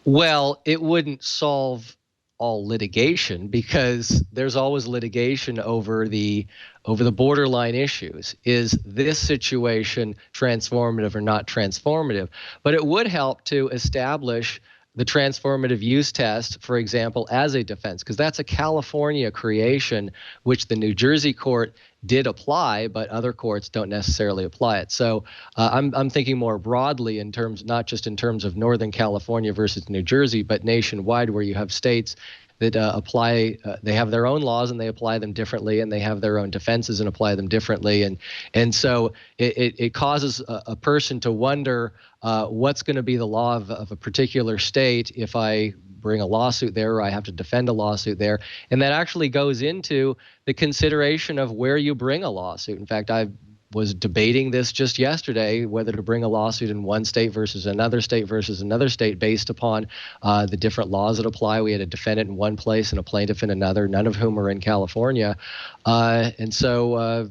Well, it wouldn't solve all litigation, because there's always litigation over the borderline issues. Is this situation transformative or not transformative? But it would help to establish the transformative use test, for example, as a defense, because that's a California creation, which the New Jersey court did apply, but other courts don't necessarily apply it. So I'm thinking more broadly in terms, not just in terms of Northern California versus New Jersey, but nationwide, where you have states that apply, they have their own laws and they apply them differently, and they have their own defenses and apply them differently. And so it causes a person to wonder what's going to be the law of a particular state if I bring a lawsuit there, or I have to defend a lawsuit there. And that actually goes into the consideration of where you bring a lawsuit. In fact, I was debating this just yesterday, whether to bring a lawsuit in one state versus another state based upon the different laws that apply. We had a defendant in one place and a plaintiff in another, none of whom are in California. And so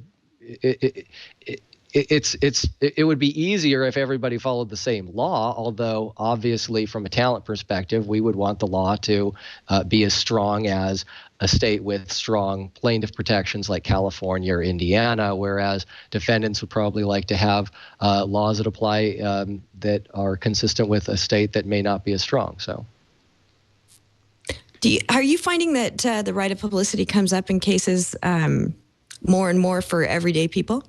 it would be easier if everybody followed the same law, although obviously from a talent perspective, we would want the law to be as strong as a state with strong plaintiff protections like California or Indiana, whereas defendants would probably like to have laws that apply that are consistent with a state that may not be as strong. So, are you finding that the right of publicity comes up in cases more and more for everyday people?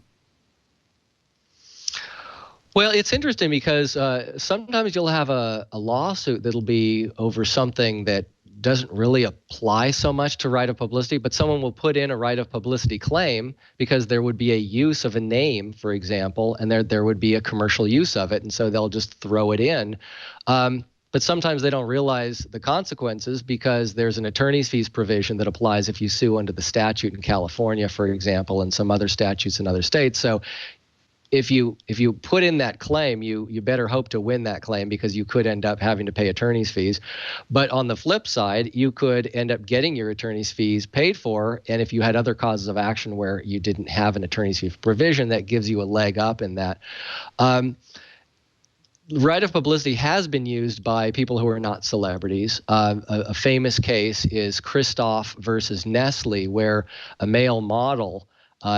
Well, it's interesting because sometimes you'll have a lawsuit that'll be over something that doesn't really apply so much to right of publicity, but someone will put in a right of publicity claim because there would be a use of a name, for example, and there would be a commercial use of it, and so they'll just throw it in. But sometimes they don't realize the consequences because there's an attorney's fees provision that applies if you sue under the statute in California, for example, and some other statutes in other states. So if you put in that claim, you better hope to win that claim because you could end up having to pay attorney's fees. But on the flip side, you could end up getting your attorney's fees paid for. And if you had other causes of action where you didn't have an attorney's fee provision, that gives you a leg up in that. Right of publicity has been used by people who are not celebrities. A famous case is Christoph versus Nestle, where a male model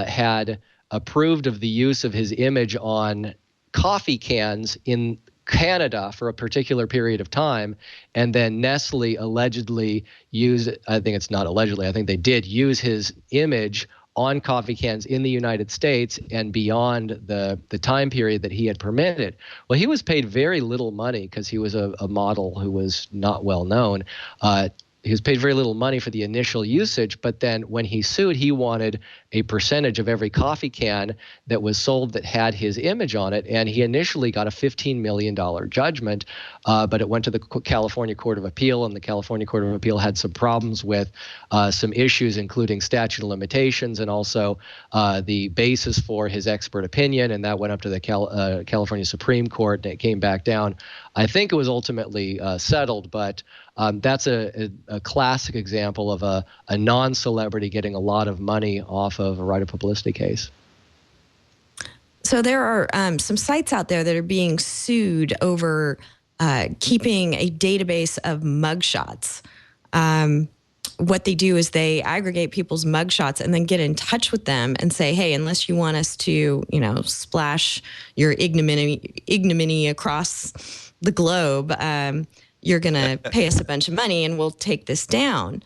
had approved of the use of his image on coffee cans in Canada for a particular period of time, and then Nestle allegedly used, I think it's not allegedly, I think they did use his image on coffee cans in the United States and beyond the time period that he had permitted. Well, he was paid very little money because he was a model who was not well known. He was paid very little money for the initial usage, but then when he sued, he wanted a percentage of every coffee can that was sold that had his image on it, and he initially got a $15 million judgment, but it went to the California Court of Appeal, and the California Court of Appeal had some problems with some issues, including statute of limitations and also the basis for his expert opinion, and that went up to the California Supreme Court, and it came back down. I think it was ultimately settled, but that's a classic example of a non-celebrity getting a lot of money off of a right of publicity case. So there are some sites out there that are being sued over keeping a database of mugshots. What they do is they aggregate people's mugshots and then get in touch with them and say, hey, unless you want us to, splash your ignominy across the globe, you're going to pay us a bunch of money and we'll take this down.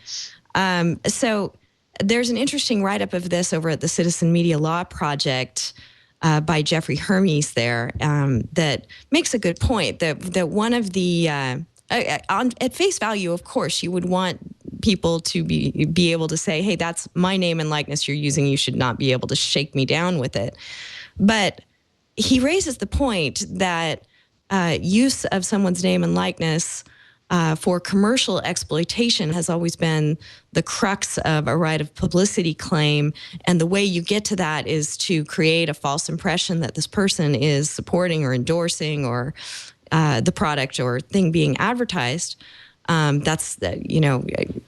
So there's an interesting write-up of this over at the Citizen Media Law Project by Jeffrey Hermes there that makes a good point that one of the, at face value, of course, you would want people to be able to say, hey, that's my name and likeness you're using. You should not be able to shake me down with it. But he raises the point that use of someone's name and likeness for commercial exploitation has always been the crux of a right of publicity claim. And the way you get to that is to create a false impression that this person is supporting or endorsing or the product or thing being advertised. That's,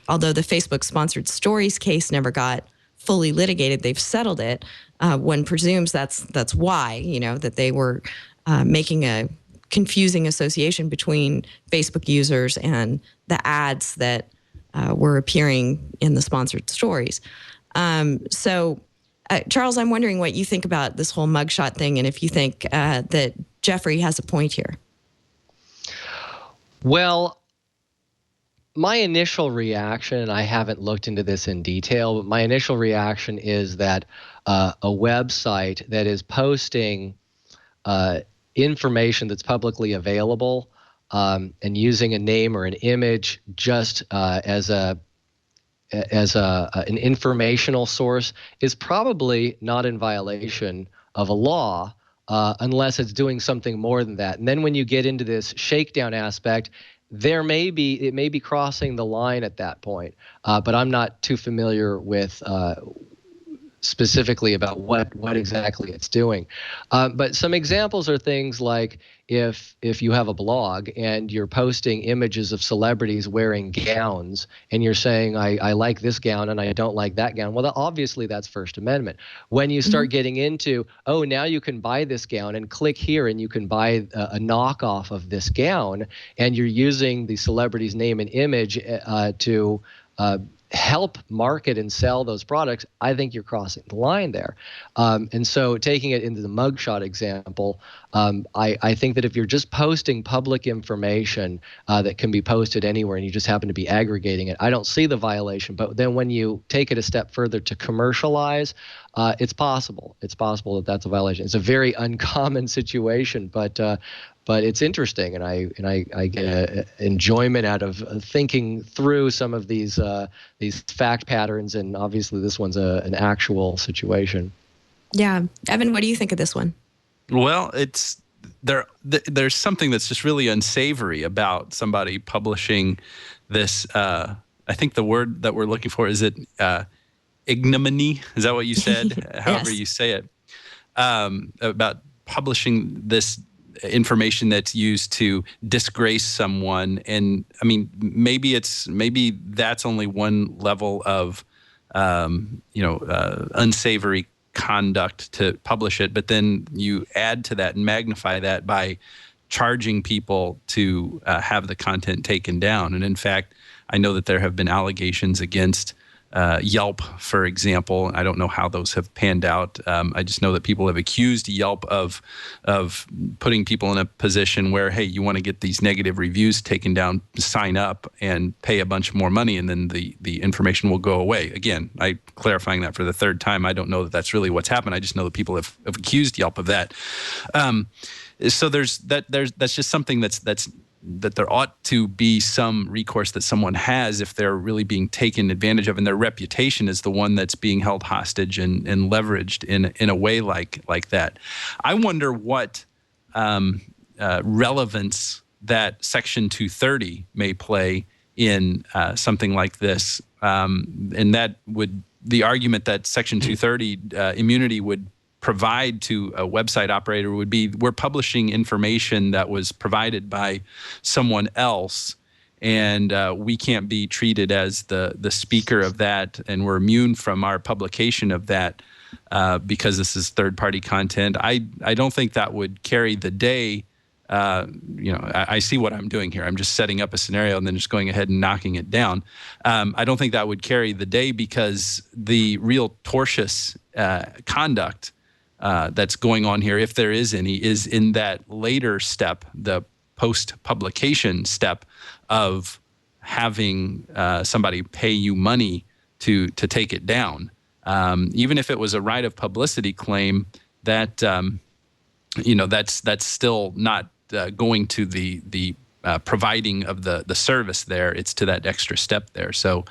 although the Facebook-sponsored stories case never got fully litigated, they've settled it. One presumes that's why, that they were making a confusing association between Facebook users and the ads that were appearing in the sponsored stories. So, Charles, I'm wondering what you think about this whole mugshot thing and if you think that Jeffrey has a point here. Well, my initial reaction, and I haven't looked into this in detail, but my initial reaction is that a website that is posting information that's publicly available and using a name or an image just as an informational source is probably not in violation of a law unless it's doing something more than that. And then when you get into this shakedown aspect, it may be crossing the line at that point, but I'm not too familiar with specifically about what exactly it's doing. But some examples are things like if you have a blog and you're posting images of celebrities wearing gowns and you're saying, I like this gown and I don't like that gown, well, obviously that's First Amendment. When you start getting into, now you can buy this gown and click here and you can buy a knockoff of this gown, and you're using the celebrity's name and image to help market and sell those products, I think you're crossing the line there. And so taking it into the mugshot example, I think that if you're just posting public information that can be posted anywhere and you just happen to be aggregating it, I don't see the violation. But then when you take it a step further to commercialize, it's possible. It's possible that that's a violation. It's a very uncommon situation, but it's interesting, and I get enjoyment out of thinking through some of these fact patterns, and obviously this one's an actual situation. Yeah, Evan, what do you think of this one? Well, there's something that's just really unsavory about somebody publishing this. I think the word that we're looking for is ignominy. Is that what you said? However you say it, about publishing this information that's used to disgrace someone. And I mean, maybe that's only one level of unsavory conduct to publish it, but then you add to that and magnify that by charging people to have the content taken down. And in fact, I know that there have been allegations against Yelp, for example. I don't know how those have panned out. I just know that people have accused Yelp of putting people in a position where, hey, you want to get these negative reviews taken down, sign up and pay a bunch more money, and then the information will go away. Again, I'm clarifying that for the third time. I don't know that that's really what's happened. I just know that people have accused Yelp of that. So that's just something that there ought to be some recourse that someone has if they're really being taken advantage of, and their reputation is the one that's being held hostage and leveraged in a way like that. I wonder what relevance that Section 230 may play in something like this, and that would the argument that Section 230 immunity would provide to a website operator would be, we're publishing information that was provided by someone else, and we can't be treated as the speaker of that, and we're immune from our publication of that because this is third-party content. I don't think that would carry the day. I see what I'm doing here. I'm just setting up a scenario and then just going ahead and knocking it down. I don't think that would carry the day, because the real tortious conduct that's going on here, if there is any, is in that later step, the post-publication step of having somebody pay you money to take it down. Even if it was a right of publicity claim, that that's still not going to the providing of the service there. It's to that extra step there. So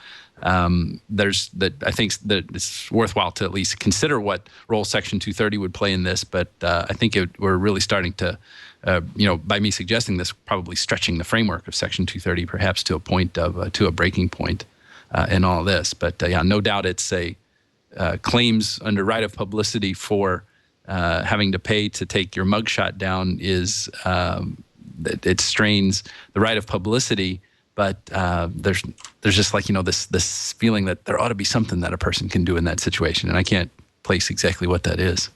there's that. I think that it's worthwhile to at least consider what role Section 230 would play in this. But I think we're really starting to, by me suggesting this, probably stretching the framework of Section 230, perhaps to a point of to a breaking point in all this. But no doubt it's a claims under right of publicity for having to pay to take your mugshot down is it strains the right of publicity. But there's just this feeling that there ought to be something that a person can do in that situation, and I can't place exactly what that is.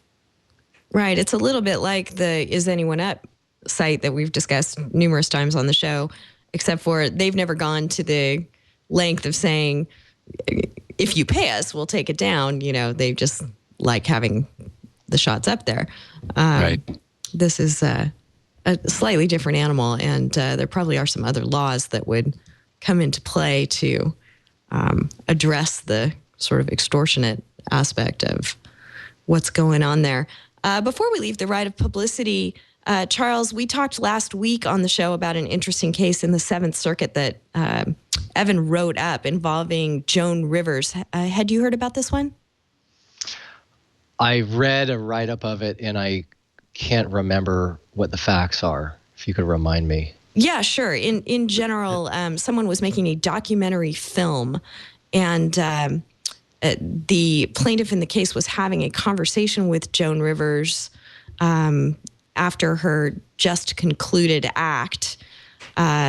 Right. It's a little bit like the Is Anyone Up site that we've discussed numerous times on the show, except for they've never gone to the length of saying, if you pay us, we'll take it down. They just like having the shots up there. Right. This is a slightly different animal, and there probably are some other laws that would come into play to address the sort of extortionate aspect of what's going on there. Before we leave the right of publicity, Charles, we talked last week on the show about an interesting case in the Seventh Circuit that Evan wrote up involving Joan Rivers. Had you heard about this one? I read a write-up of it, and I can't remember what the facts are. If you could remind me. Yeah, sure. In general, someone was making a documentary film, and the plaintiff in the case was having a conversation with Joan Rivers after her just concluded act.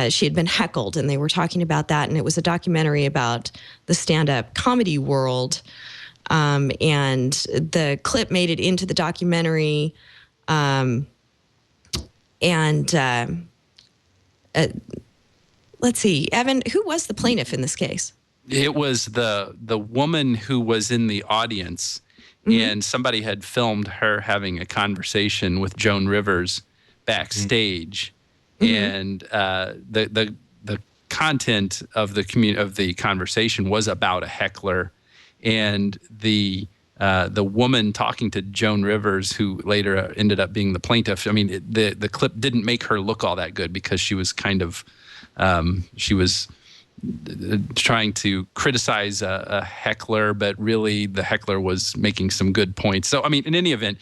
She had been heckled, and they were talking about that, and it was a documentary about the stand-up comedy world. And the clip made it into the documentary. Let's see, Evan, who was the plaintiff in this case? It was the woman who was in the audience, and somebody had filmed her having a conversation with Joan Rivers backstage, and the content of the conversation was about a heckler, and the woman talking to Joan Rivers, who later ended up being the plaintiff. I mean, the clip didn't make her look all that good, because she was kind of she was trying to criticize a heckler, but really the heckler was making some good points. So, I mean, in any event,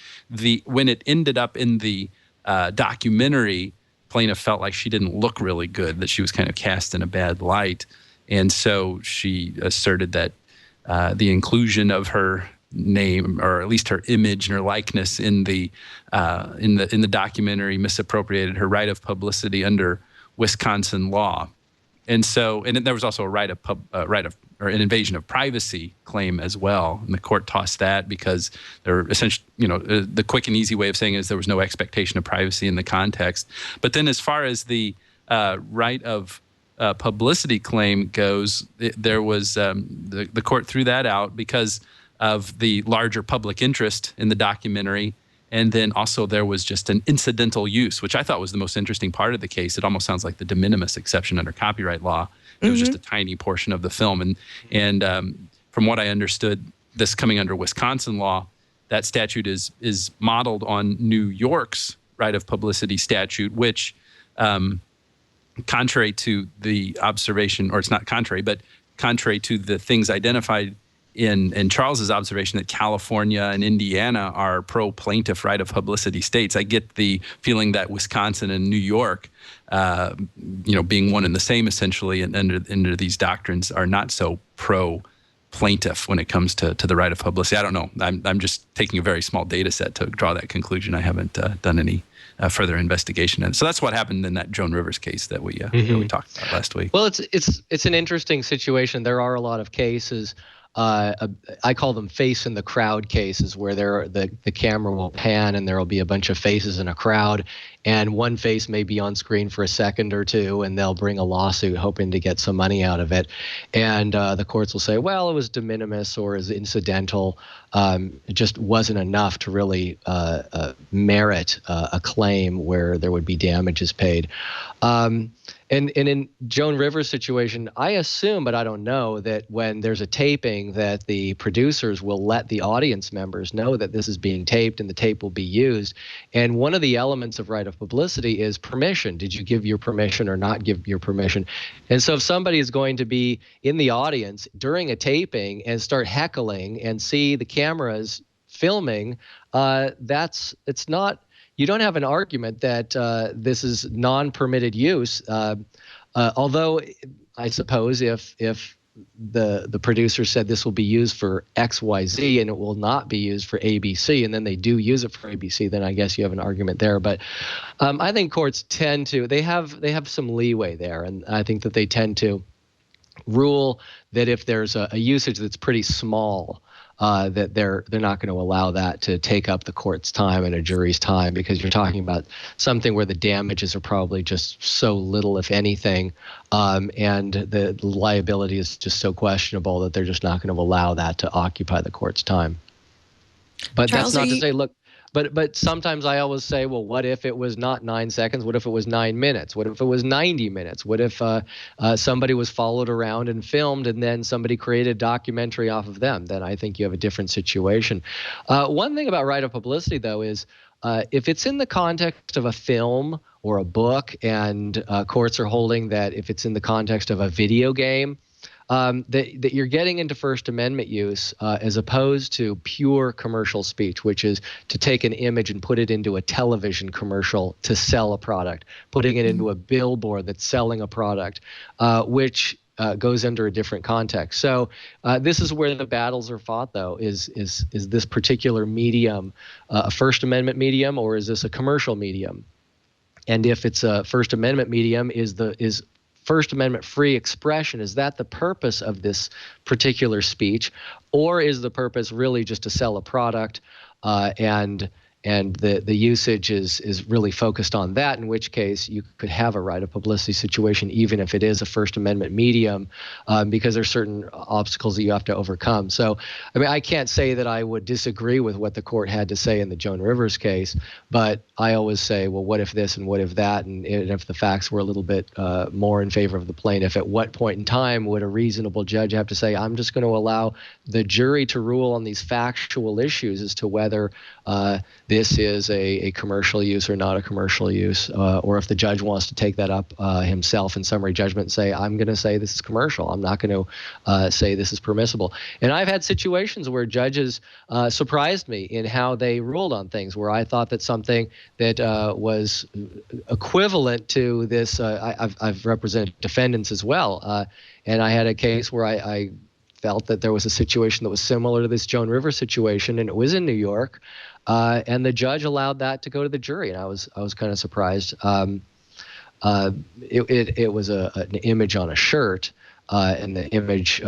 when it ended up in the documentary, plaintiff felt like she didn't look really good, that she was kind of cast in a bad light, and so she asserted that the inclusion of her name, or at least her image and her likeness in the documentary, misappropriated her right of publicity under Wisconsin law. And so, and there was also a an invasion of privacy claim as well. And the court tossed that because there essentially, the quick and easy way of saying it is there was no expectation of privacy in the context. But then, as far as the right of publicity claim goes, there was the court threw that out because of the larger public interest in the documentary. And then also there was just an incidental use, which I thought was the most interesting part of the case. It almost sounds like the de minimis exception under copyright law. It was just a tiny portion of the film. And from what I understood, this coming under Wisconsin law, that statute is modeled on New York's right of publicity statute, which contrary to the observation, or it's not contrary, but contrary to the things identified in Charles's observation that California and Indiana are pro-plaintiff right of publicity states, I get the feeling that Wisconsin and New York, being one and the same essentially, and under these doctrines, are not so pro-plaintiff when it comes to the right of publicity. I don't know. I'm just taking a very small data set to draw that conclusion. I haven't done any further investigation. And so that's what happened in that Joan Rivers case that we talked about last week. Well, it's an interesting situation. There are a lot of cases. I call them face in the crowd cases, where the camera will pan and there will be a bunch of faces in a crowd, and one face may be on screen for a second or two, and they'll bring a lawsuit hoping to get some money out of it. And the courts will say, well, it was de minimis or is incidental. It just wasn't enough to really merit a claim where there would be damages paid. And in Joan Rivers' situation, I assume, but I don't know, that when there's a taping, that the producers will let the audience members know that this is being taped and the tape will be used. And one of the elements of right of publicity is permission. Did you give your permission or not give your permission? And so if somebody is going to be in the audience during a taping and start heckling and see the cameras filming, it's not. You don't have an argument that this is non-permitted use, although I suppose if the producer said this will be used for XYZ and it will not be used for ABC, and then they do use it for ABC, then I guess you have an argument there. But I think courts tend to they have some leeway there, and I think that they tend to rule that if there's a usage that's pretty small, that they're not going to allow that to take up the court's time and a jury's time, because you're talking about something where the damages are probably just so little, if anything, and the liability is just so questionable that they're just not going to allow that to occupy the court's time. But Charles, that's not to say, look, but sometimes I always say, well, what if it was not 9 seconds? What if it was 9 minutes? What if it was 90 minutes? What if somebody was followed around and filmed, and then somebody created a documentary off of them? Then I think you have a different situation. One thing about right of publicity, though, is if it's in the context of a film or a book, and courts are holding that if it's in the context of a video game, that you're getting into First Amendment use as opposed to pure commercial speech, which is to take an image and put it into a television commercial to sell a product, putting it into a billboard that's selling a product, which goes under a different context. So this is where the battles are fought, though, is this particular medium a First Amendment medium, or is this a commercial medium? And if it's a First Amendment medium, is First Amendment free expression, is that the purpose of this particular speech, or is the purpose really just to sell a product, and the usage is really focused on that, in which case you could have a right of publicity situation even if it is a First Amendment medium, because there's certain obstacles that you have to overcome. So, I mean, I can't say that I would disagree with what the court had to say in the Joan Rivers case, but I always say, well, what if this and what if that, and if the facts were a little bit more in favor of the plaintiff, at what point in time would a reasonable judge have to say, I'm just going to allow the jury to rule on these factual issues as to whether this is a commercial use or not a commercial use, or if the judge wants to take that up himself in summary judgment and say, I'm going to say this is commercial. I'm not going to say this is permissible. And I've had situations where judges surprised me in how they ruled on things, where I thought that something that was equivalent to this, I've represented defendants as well, and I had a case where I felt that there was a situation that was similar to this Joan Rivers situation, and it was in New York, and the judge allowed that to go to the jury, and I was kind of surprised. It was an image on a shirt, and the image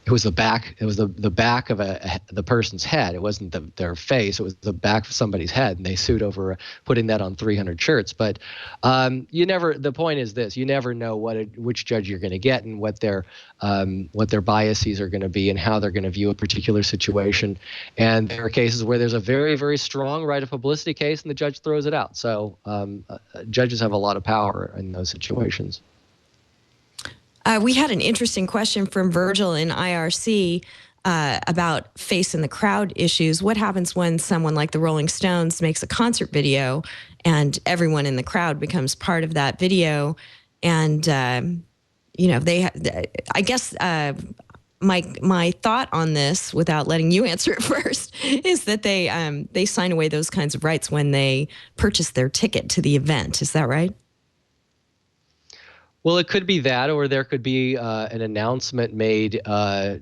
it was the back. It was the back of the person's head. It wasn't their face. It was the back of somebody's head, and they sued over putting that on 300 shirts. But you never. The point is this: you never know which judge you're going to get and what their biases are going to be and how they're going to view a particular situation. And there are cases where there's a very, very strong right of publicity case, and the judge throws it out. So judges have a lot of power in those situations. We had an interesting question from Virgil in IRC about face in the crowd issues. What happens when someone like the Rolling Stones makes a concert video and everyone in the crowd becomes part of that video? And, I guess my thought on this, without letting you answer it first, is that they sign away those kinds of rights when they purchase their ticket to the event. Is that right? Well, it could be that, or there could be an announcement made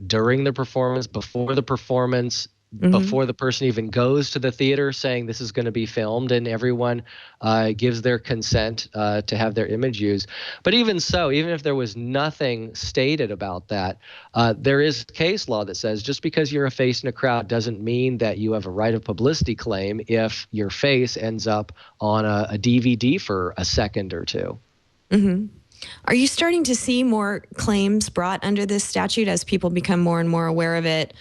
during the performance, before the performance, before the person even goes to the theater, saying this is going to be filmed, and everyone gives their consent to have their image used. But even so, even if there was nothing stated about that, there is case law that says just because you're a face in a crowd doesn't mean that you have a right of publicity claim if your face ends up on a DVD for a second or two. Mm-hmm. Are you starting to see more claims brought under this statute as people become more and more aware of it?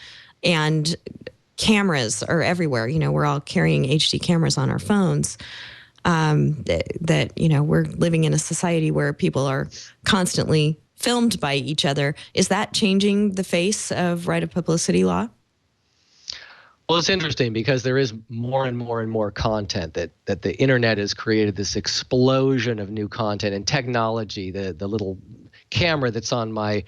And cameras are everywhere. We're all carrying HD cameras on our phones. We're living in a society where people are constantly filmed by each other. Is that changing the face of right of publicity law? Well, it's interesting because there is more and more and more content that the internet has created, this explosion of new content and technology. The little camera that's on my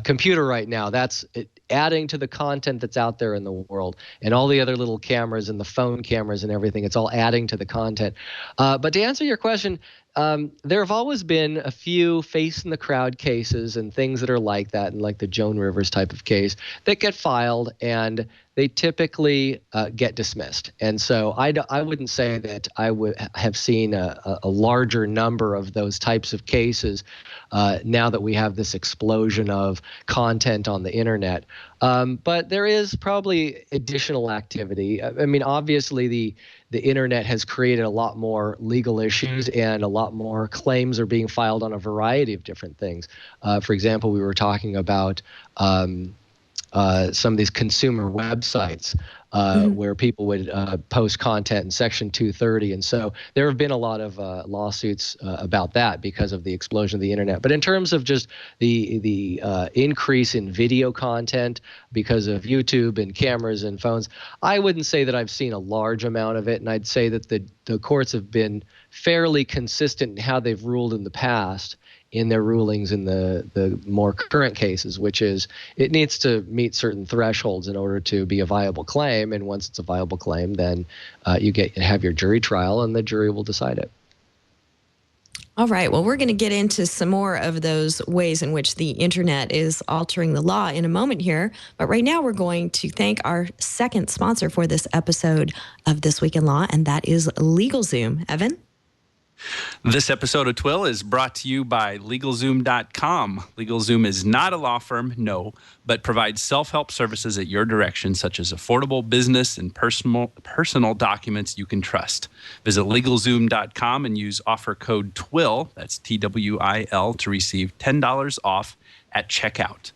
computer right now, that's adding to the content that's out there in the world, and all the other little cameras and the phone cameras and everything. It's all adding to the content. But to answer your question, there have always been a few face in the crowd cases and things that are like that, and like the Joan Rivers type of case that get filed, and they typically get dismissed. And so I wouldn't say that I would have seen a larger number of those types of cases now that we have this explosion of content on the internet. But there is probably additional activity. I mean, obviously the internet has created a lot more legal issues, and a lot more claims are being filed on a variety of different things. For example, we were talking about some of these consumer websites where people would post content in Section 230. And so there have been a lot of lawsuits about that because of the explosion of the internet. But in terms of just the increase in video content because of YouTube and cameras and phones, I wouldn't say that I've seen a large amount of it. And I'd say that the courts have been fairly consistent in how they've ruled in the past in their rulings in the more current cases, which is it needs to meet certain thresholds in order to be a viable claim. And once it's a viable claim, then you have your jury trial, and the jury will decide it. All right. Well, we're going to get into some more of those ways in which the internet is altering the law in a moment here. But right now, we're going to thank our second sponsor for this episode of This Week in Law, and that is LegalZoom. Evan? This episode of Twill is brought to you by LegalZoom.com. LegalZoom is not a law firm, no, but provides self-help services at your direction, such as affordable business and personal documents you can trust. Visit LegalZoom.com and use offer code TWIL, that's TWIL, to receive $10 off at checkout.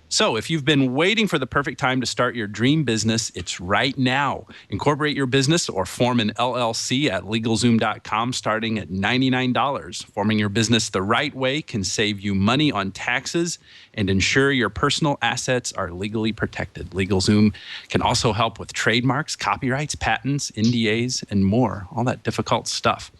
So if you've been waiting for the perfect time to start your dream business, it's right now. Incorporate your business or form an LLC at LegalZoom.com starting at $99. Forming your business the right way can save you money on taxes and ensure your personal assets are legally protected. LegalZoom can also help with trademarks, copyrights, patents, NDAs, and more, all that difficult stuff.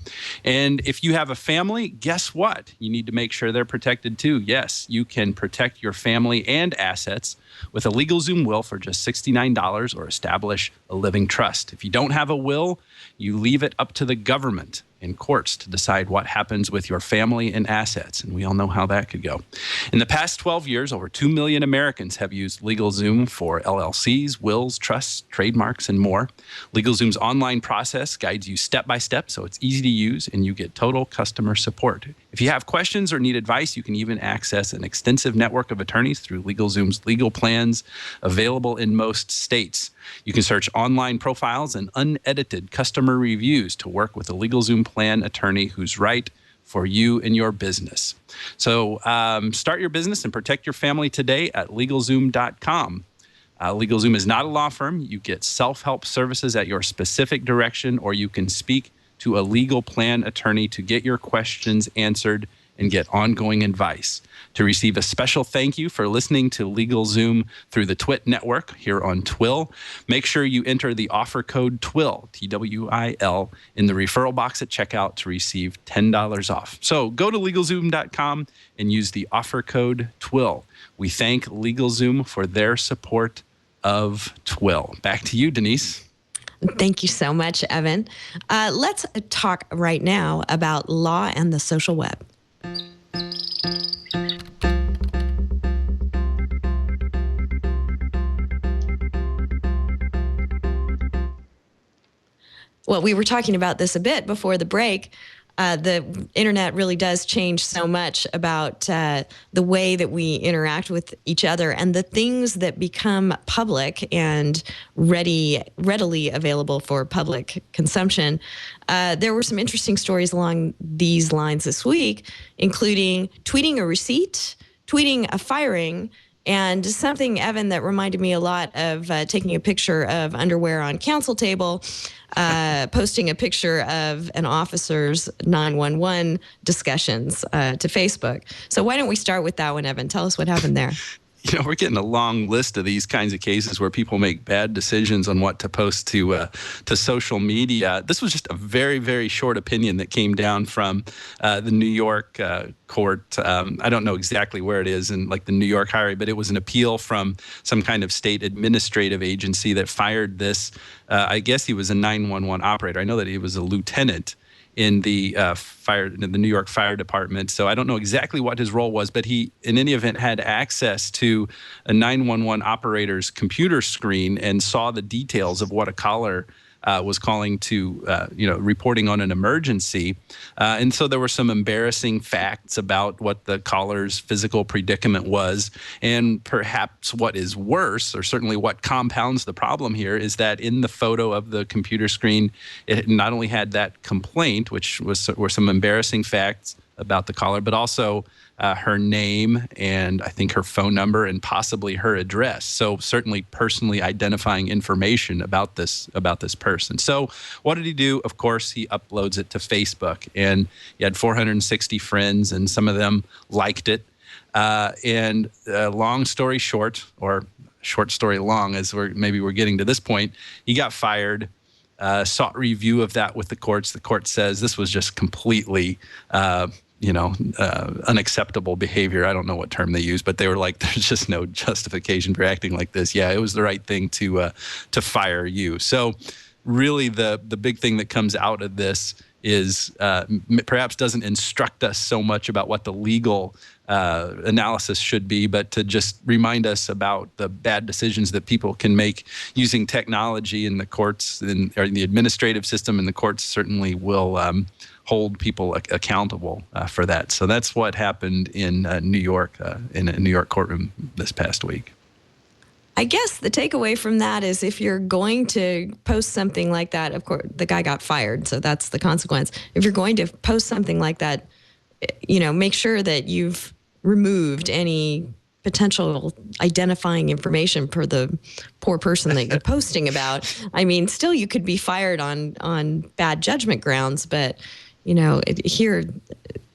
And if you have a family, guess what? You need to make sure they're protected too. Yes, you can protect your family and assets with a LegalZoom will for just $69 or establish a living trust. If you don't have a will, you leave it up to the government. in courts to decide what happens with your family and assets. And we all know how that could go. In the past 12 years, over 2 million Americans have used LegalZoom for LLCs, wills, trusts, trademarks, and more. LegalZoom's online process guides you step by step, so it's easy to use, and you get total customer support. If you have questions or need advice, you can even access an extensive network of attorneys through LegalZoom's legal plans available in most states. You can search online profiles and unedited customer reviews to work with a LegalZoom plan attorney who's right for you and your business. So start your business and protect your family today at LegalZoom.com. LegalZoom is not a law firm. You get self-help services at your specific direction, or you can speak to a legal plan attorney to get your questions answered and get ongoing advice. To receive a special thank you for listening to LegalZoom through the Twit network here on Twill, make sure you enter the offer code TWIL, T-W-I-L, in the referral box at checkout to receive $10 off. So go to LegalZoom.com and use the offer code TWIL. We thank LegalZoom for their support of Twill. Back to you, Denise. Thank you so much, Evan. Let's talk right now about law and the social web. Well, we were talking about this a bit before the break. The internet really does change so much about the way that we interact with each other, and the things that become public and readily available for public consumption. There were some interesting stories along these lines this week, including tweeting a receipt, tweeting a firing, and something, Evan, that reminded me a lot of taking a picture of underwear on counsel table, posting a picture of an officer's 911 discussions to Facebook. So why don't we start with that one, Evan? Tell us what happened there. You know, we're getting a long list of these kinds of cases where people make bad decisions on what to post to social media. This was just a very, very short opinion that came down from the New York court. I don't know exactly where it is in like the New York Highway, but it was an appeal from some kind of state administrative agency that fired this. I guess he was a 911 operator. I know that he was a lieutenant in the New York Fire Department. So I don't know exactly what his role was, but he, in any event, had access to a 911 operator's computer screen and saw the details of what a caller was calling to, reporting on an emergency. And so there were some embarrassing facts about what the caller's physical predicament was. And perhaps what is worse, or certainly what compounds the problem here, is that in the photo of the computer screen, it not only had that complaint, which were some embarrassing facts about the caller, but also her name and I think her phone number and possibly her address. So certainly personally identifying information about this person. So what did he do? Of course, he uploads it to Facebook, and he had 460 friends, and some of them liked it. And long story short, or short story long, as we're getting to this point, he got fired. Sought review of that with the courts. The court says this was just completely unacceptable behavior. I don't know what term they use, but they were like, there's just no justification for acting like this. Yeah, it was the right thing to fire you. So really the big thing that comes out of this is perhaps doesn't instruct us so much about what the legal analysis should be, but to just remind us about the bad decisions that people can make using technology in the courts or in the administrative system, and the courts certainly will hold people accountable for that. So that's what happened in New York, in a New York courtroom this past week. I guess the takeaway from that is if you're going to post something like that, of course, the guy got fired, so that's the consequence. If you're going to post something like that, make sure that you've removed any potential identifying information for the poor person that you're posting about. I mean, still you could be fired on bad judgment grounds, but here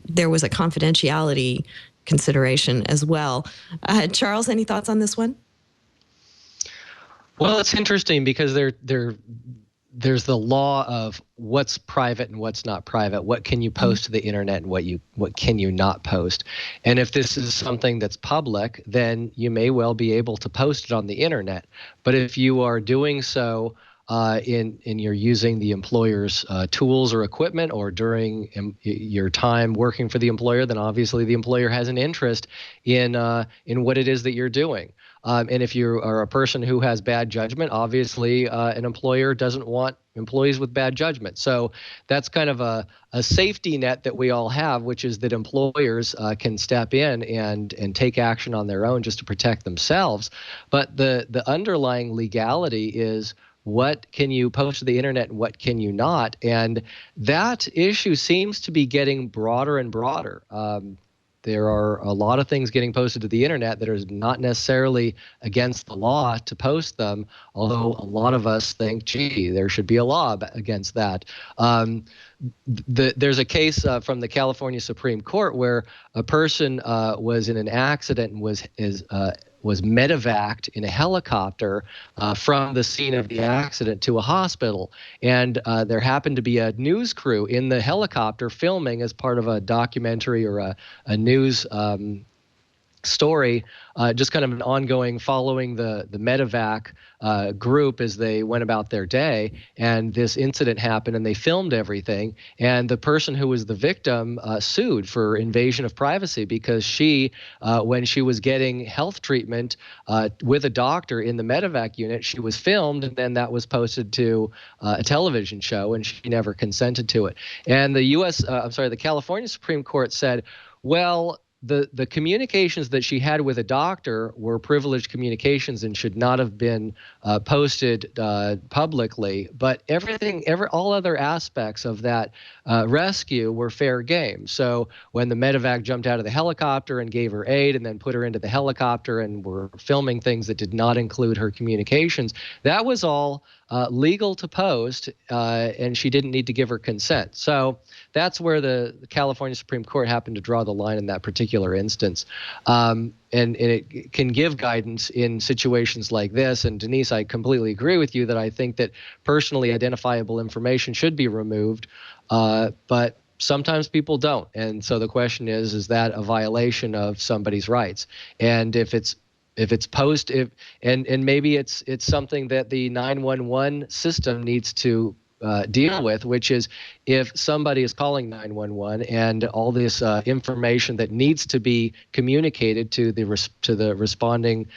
there was a confidentiality consideration as well. Charles, any thoughts on this one? Well, it's interesting because there's the law of what's private and what's not private. What can you post to the internet and what can you not post? And if this is something that's public, then you may well be able to post it on the internet. But if you are doing so in you're using the employer's tools or equipment, or during your time working for the employer, then obviously the employer has an interest in what it is that you're doing. And if you are a person who has bad judgment, obviously an employer doesn't want employees with bad judgment. So that's kind of a safety net that we all have, which is that employers can step in and take action on their own just to protect themselves. But the underlying legality is, what can you post to the internet and what can you not? And that issue seems to be getting broader and broader. There are a lot of things getting posted to the internet that are not necessarily against the law to post them, although a lot of us think, gee, there should be a law against that. There's a case from the California Supreme Court where a person was in an accident and was medevaced in a helicopter from the scene of the accident to a hospital. And there happened to be a news crew in the helicopter filming as part of a documentary or a news story, just kind of an ongoing following the medevac group as they went about their day. And this incident happened and they filmed everything. And the person who was the victim sued for invasion of privacy because she, when she was getting health treatment with a doctor in the medevac unit, she was filmed, and then that was posted to a television show, and she never consented to it. And the California Supreme Court said, well, the communications that she had with a doctor were privileged communications and should not have been posted publicly. But all other aspects of that rescue were fair game. So when the medevac jumped out of the helicopter and gave her aid and then put her into the helicopter and were filming things that did not include her communications, that was all legal to post, and she didn't need to give her consent. So that's where the California Supreme Court happened to draw the line in that particular instance. And it can give guidance in situations like this. And Denise, I completely agree with you that I think that personally identifiable information should be removed, but sometimes people don't. And so the question is that a violation of somebody's rights? And if it's and maybe it's something that the 911 system needs to deal with, which is if somebody is calling 911 and all this information that needs to be communicated to the responding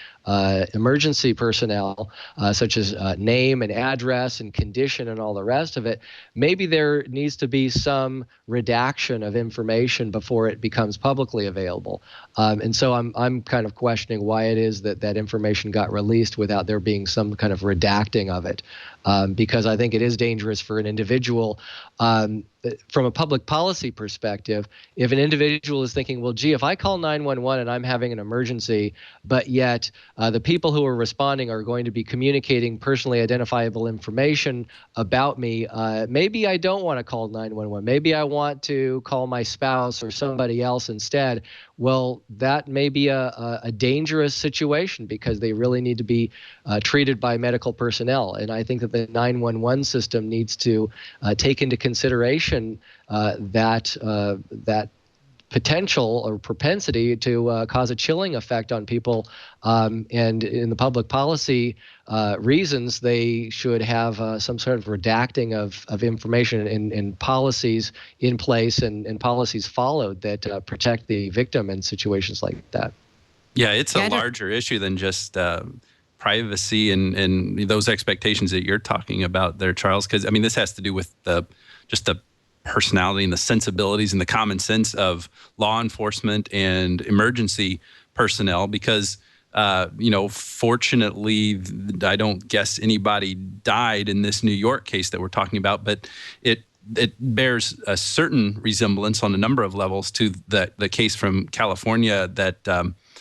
emergency personnel, such as name and address and condition and all the rest of it, maybe there needs to be some redaction of information before it becomes publicly available. And so I'm kind of questioning why it is that information got released without there being some kind of redacting of it, because I think it is dangerous for an individual. From a public policy perspective, if an individual is thinking, well, gee, if I call 911 and I'm having an emergency, but yet the people who are responding are going to be communicating personally identifiable information about me, maybe I don't want to call 911. Maybe I want to call my spouse or somebody else instead. Well, that may be a dangerous situation because they really need to be treated by medical personnel. And I think that the 911 system needs to take into consideration that potential or propensity to cause a chilling effect on people. And in the public policy reasons, they should have some sort of redacting of information and policies in place and policies followed that protect the victim in situations like that. Yeah, it's a larger issue than just privacy and those expectations that you're talking about there, Charles, because, I mean, this has to do with just the personality and the sensibilities and the common sense of law enforcement and emergency personnel because, fortunately, I don't guess anybody died in this New York case that we're talking about, but it bears a certain resemblance on a number of levels to the case from California that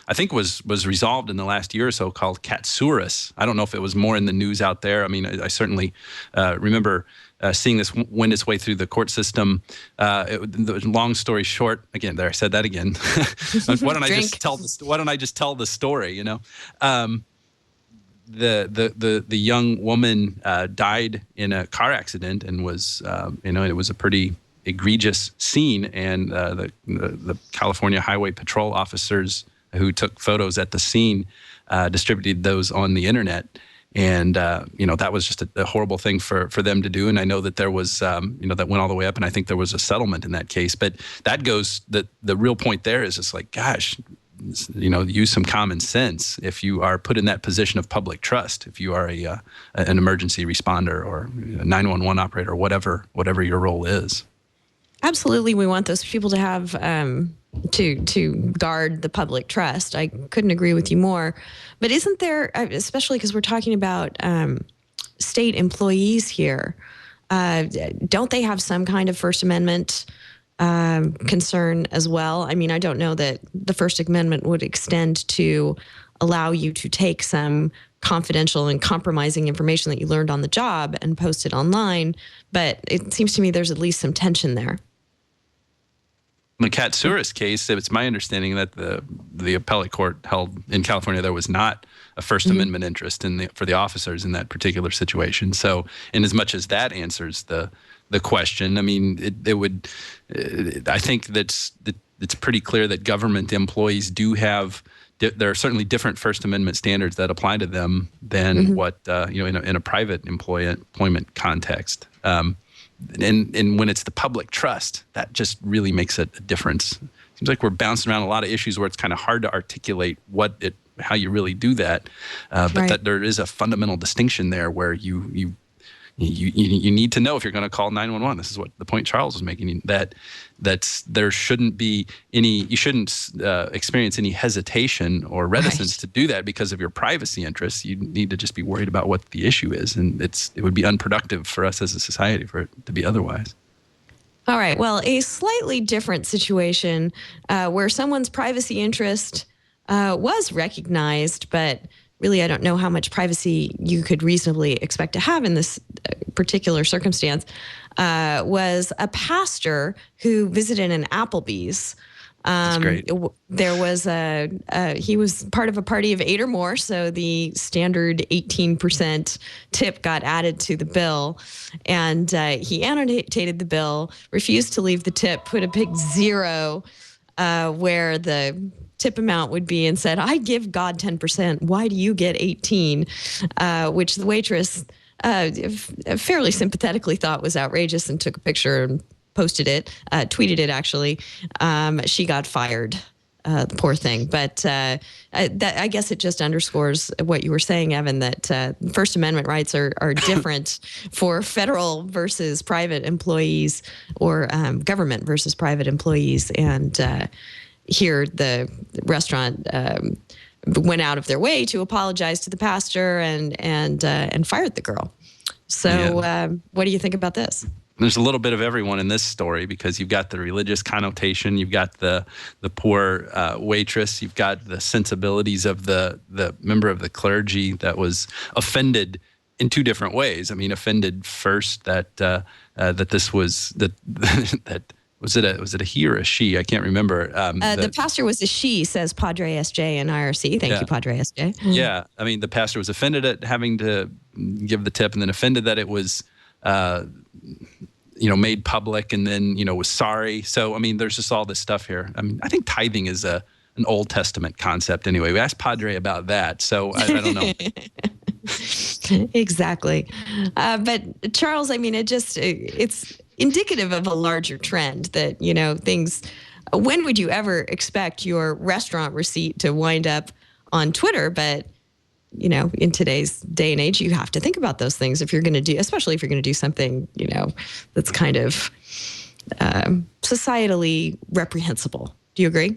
I think was resolved in the last year or so called Katsouris. I don't know if it was more in the news out there. I mean, I certainly remember seeing this wend its way through the court system. Long story short, again, there I said that again. Why don't I just tell the story? The young woman died in a car accident and was it was a pretty egregious scene, and the California Highway Patrol officers who took photos at the scene distributed those on the internet. And that was just a horrible thing for them to do. And I know that there was that went all the way up, and I think there was a settlement in that case. But that goes the real point there is just like, gosh, use some common sense if you are put in that position of public trust. If you are an emergency responder or a 911 operator, or whatever your role is. Absolutely, we want those people to have to guard the public trust. I couldn't agree with you more. But isn't there, especially because we're talking about state employees here, don't they have some kind of First Amendment concern as well? I mean, I don't know that the First Amendment would extend to allow you to take some confidential and compromising information that you learned on the job and post it online, but it seems to me there's at least some tension there. In the Katsouris case, it's my understanding that the appellate court held in California there was not a First Amendment interest for the officers in that particular situation. So, in as much as that answers the question, I mean, it would. I think it's pretty clear that government employees do have. There are certainly different First Amendment standards that apply to them than what in a private employment context. And when it's the public trust, that just really makes a difference. Seems like we're bouncing around a lot of issues where it's kind of hard to articulate how you really do that. But right. that there is a fundamental distinction there where you need to know if you're going to call 911. This is what the point Charles was making, that there shouldn't be you shouldn't experience any hesitation or reticence to do that because of your privacy interests. You need to just be worried about what the issue is, and it would be unproductive for us as a society for it to be otherwise. All right. Well, a slightly different situation where someone's privacy interest was recognized, but really, I don't know how much privacy you could reasonably expect to have in this particular circumstance, was a pastor who visited an Applebee's. That's great. There was he was part of a party of 8 or more, so the standard 18% tip got added to the bill, and he annotated the bill, refused to leave the tip, put a big 0 where the tip amount would be, and said, "I give God 10%. Why do you get 18?" Which the waitress fairly sympathetically thought was outrageous and took a picture and posted it, tweeted it actually. She got fired, the poor thing. But I guess it just underscores what you were saying, Evan, that First Amendment rights are different for federal versus private employees, or government versus private employees. And here the restaurant went out of their way to apologize to the pastor and fired the girl. So what do you think about this? There's a little bit of everyone in this story, because you've got the religious connotation, you've got the poor waitress, you've got the sensibilities of the member of the clergy that was offended in 2 different ways. I mean, offended first that this was that was it a he or a she? I can't remember. The pastor was a she, says Padre SJ in IRC. Thank you, Padre SJ. Yeah, I mean, the pastor was offended at having to give the tip, and then offended that it was made public, and then was sorry. So I mean, there's just all this stuff here. I mean, I think tithing is an Old Testament concept anyway. We asked Padre about that, so I don't know. Exactly. But Charles, I mean, it's indicative of a larger trend that, things, when would you ever expect your restaurant receipt to wind up on Twitter? But, in today's day and age, you have to think about those things if you're going to do, especially if you're going to do something, that's kind of societally reprehensible. Do you agree?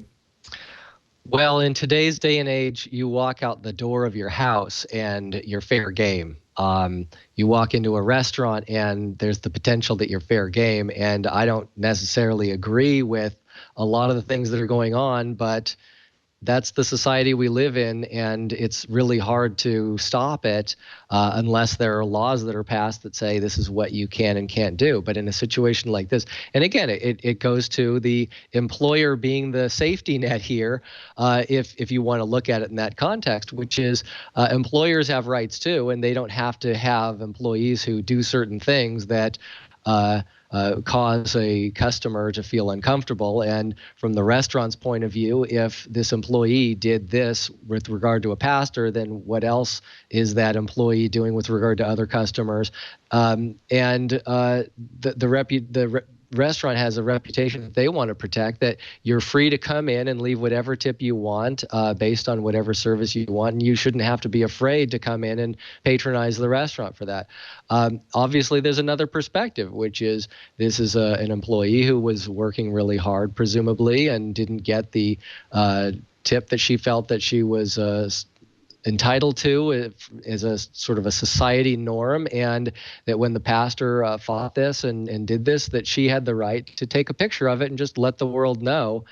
Well, in today's day and age, you walk out the door of your house and you're fair game. You walk into a restaurant and there's the potential that you're fair game. And I don't necessarily agree with a lot of the things that are going on, but that's the society we live in, and it's really hard to stop it unless there are laws that are passed that say this is what you can and can't do. But in a situation like this, and again, it goes to the employer being the safety net here, if you want to look at it in that context, which is employers have rights too, and they don't have to have employees who do certain things that cause a customer to feel uncomfortable. And from the restaurant's point of view, if this employee did this with regard to a pastor, then what else is that employee doing with regard to other customers? The restaurant has a reputation that they want to protect, that you're free to come in and leave whatever tip you want based on whatever service you want, and you shouldn't have to be afraid to come in and patronize the restaurant for that. Obviously, there's another perspective, which is this is an employee who was working really hard, presumably, and didn't get the tip that she felt that she was entitled to as a sort of a society norm, and that when the pastor fought this and did this, that she had the right to take a picture of it and just let the world know.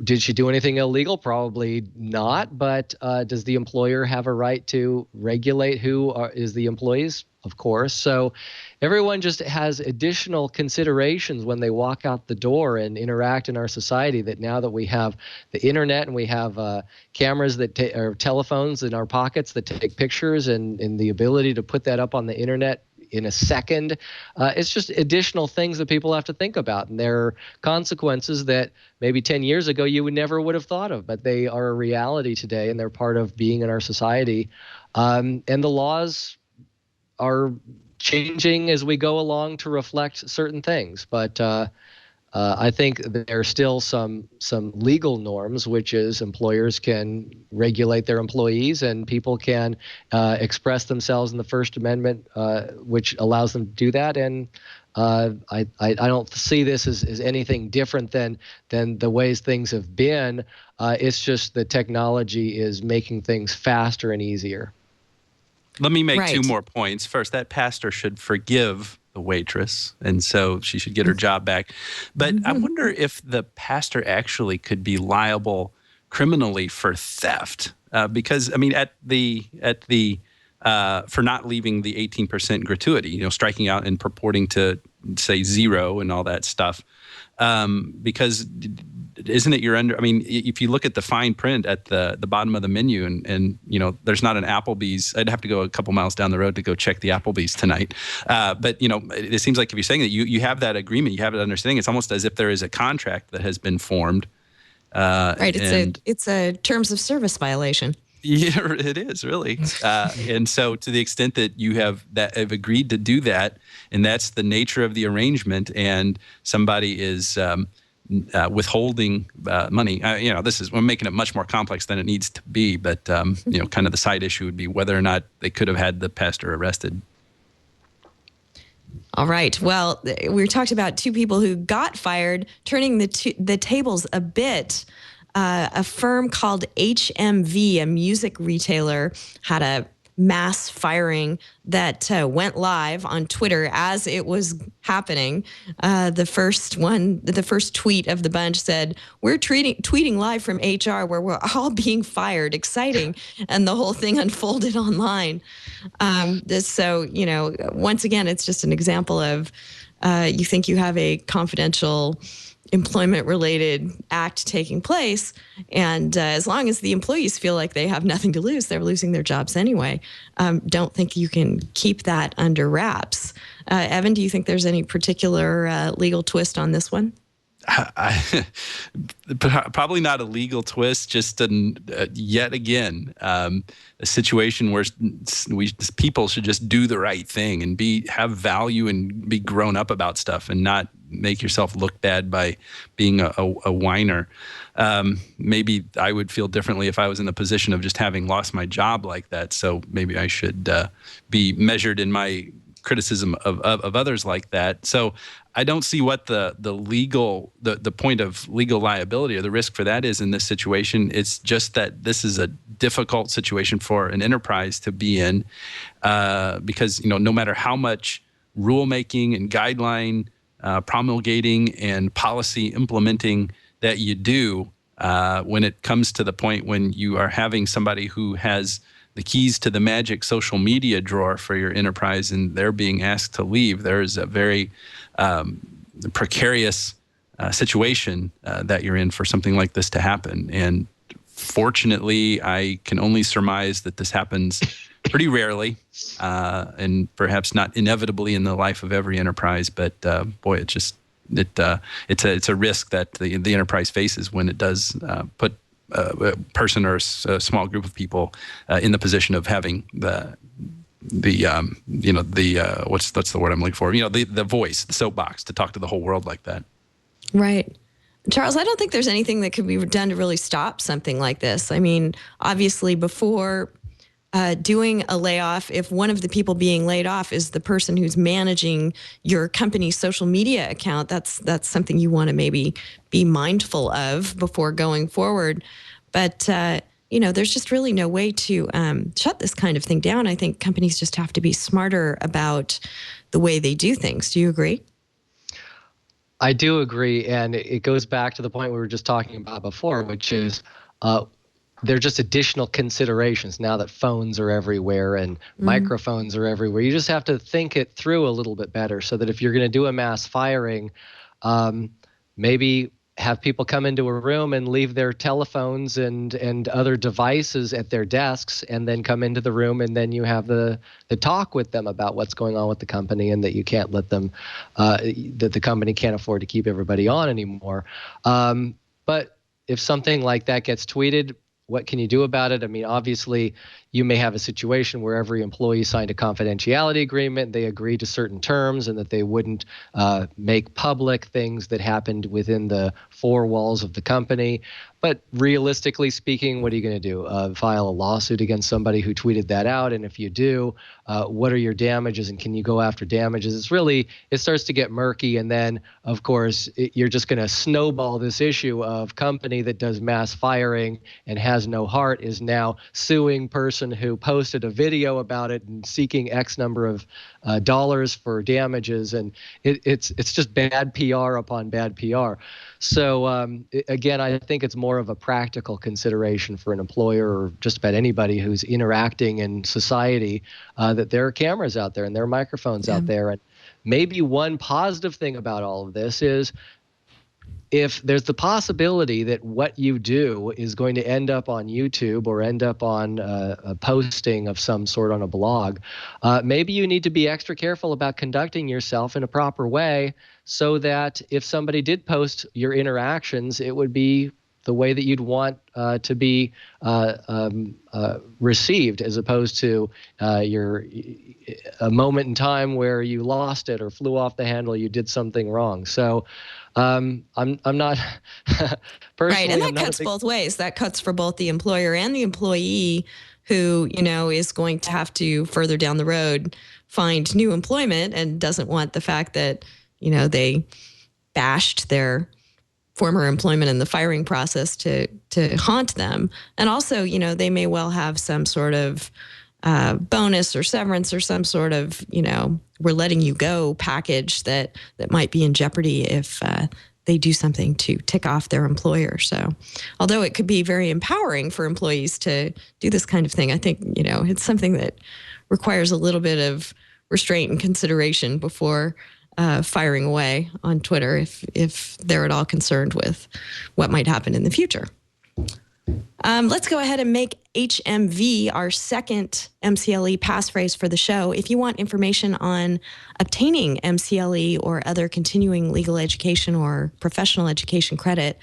Did she do anything illegal? Probably not, but does the employer have a right to regulate who is the employees? Of course. So everyone just has additional considerations when they walk out the door and interact in our society, that now that we have the internet and we have cameras or telephones in our pockets that take pictures and the ability to put that up on the internet in a second, it's just additional things that people have to think about. And there are consequences that maybe 10 years ago you never would have thought of, but they are a reality today, and they're part of being in our society. And the laws are changing as we go along to reflect certain things. But I think there are still some legal norms, which is employers can regulate their employees and people can express themselves in the First Amendment, which allows them to do that. And I don't see this as anything different than the ways things have been. It's just the technology is making things faster and easier. Let me make two more points. First, that pastor should forgive the waitress, and so she should get her job back. But I wonder if the pastor actually could be liable criminally for theft, because I mean, for not leaving the 18% gratuity, striking out and purporting to say zero and all that stuff, because isn't it if you look at the fine print at the bottom of the menu and there's not an Applebee's. I'd have to go a couple miles down the road to go check the Applebee's tonight. But it seems like if you're saying that you have that agreement, you have that understanding, it's almost as if there is a contract that has been formed. Right. It's a terms of service violation. Yeah, it is really. And so to the extent that you have agreed to do that, and that's the nature of the arrangement, and somebody is withholding money, we're making it much more complex than it needs to be. But, kind of the side issue would be whether or not they could have had the pastor arrested. All right. Well, we talked about two people who got fired, turning the tables a bit. A firm called HMV, a music retailer, had a mass firing that went live on Twitter as it was happening. The first tweet of the bunch said, "We're tweeting live from HR where we're all being fired. Exciting." And the whole thing unfolded online. So, once again, it's just an example of you think you have a confidential employment-related act taking place, and as long as the employees feel like they have nothing to lose, they're losing their jobs anyway. Don't think you can keep that under wraps. Evan, do you think there's any particular legal twist on this one? Probably not a legal twist, just yet again a situation where people should just do the right thing and have value and be grown up about stuff and not make yourself look bad by being a whiner. Maybe I would feel differently if I was in the position of just having lost my job like that. So maybe I should be measured in my criticism of others like that. So I don't see what the point of legal liability or the risk for that is in this situation. It's just that this is a difficult situation for an enterprise to be in, because no matter how much rulemaking and guideline promulgating and policy implementing that you do, when it comes to the point when you are having somebody who has the keys to the magic social media drawer for your enterprise and they're being asked to leave, there is a very precarious situation that you're in for something like this to happen. And Fortunately, I can only surmise that this happens pretty rarely, and perhaps not inevitably in the life of every enterprise. But boy, it's a risk that the enterprise faces when it does put a person or a small group of people in the position of having what's the word I'm looking for? The voice, the soapbox, to talk to the whole world like that. Right. Charles, I don't think there's anything that could be done to really stop something like this. I mean, obviously, before doing a layoff, if one of the people being laid off is the person who's managing your company's social media account, that's something you want to maybe be mindful of before going forward. But there's just really no way to shut this kind of thing down. I think companies just have to be smarter about the way they do things. Do you agree? I do agree, and it goes back to the point we were just talking about before, which is they're just additional considerations now that phones are everywhere and microphones are everywhere. You just have to think it through a little bit better so that if you're going to do a mass firing, maybe have people come into a room and leave their telephones and other devices at their desks and then come into the room, and then you have the talk with them about what's going on with the company and that you can't let them, that the company can't afford to keep everybody on anymore. But if something like that gets tweeted, what can you do about it? I mean, obviously, you may have a situation where every employee signed a confidentiality agreement. They agreed to certain terms and that they wouldn't make public things that happened within the four walls of the company. But realistically speaking, what are you going to do? File a lawsuit against somebody who tweeted that out? And if you do, what are your damages, and can you go after damages? It starts to get murky. And then, of course, you're just going to snowball this issue of company that does mass firing and has no heart is now suing person who posted a video about it and seeking X number of dollars for damages. And it's just bad PR upon bad PR. So again, I think it's more of a practical consideration for an employer or just about anybody who's interacting in society, that there are cameras out there and there are microphones out there. And maybe one positive thing about all of this is if there's the possibility that what you do is going to end up on YouTube or end up on a posting of some sort on a blog, maybe you need to be extra careful about conducting yourself in a proper way so that if somebody did post your interactions, it would be the way that you'd want to be received, as opposed to a moment in time where you lost it or flew off the handle, you did something wrong. So I'm not personally. Right, and that cuts both ways. That cuts for both the employer and the employee, who is going to have to further down the road find new employment and doesn't want the fact that they bashed their former employment in the firing process to haunt them. And also, they may well have some sort of bonus or severance or some sort of, we're letting you go package that might be in jeopardy if they do something to tick off their employer. So although it could be very empowering for employees to do this kind of thing, I think, it's something that requires a little bit of restraint and consideration before firing away on Twitter if they're at all concerned with what might happen in the future. Let's go ahead and make HMV our second MCLE passphrase for the show. If you want information on obtaining MCLE or other continuing legal education or professional education credit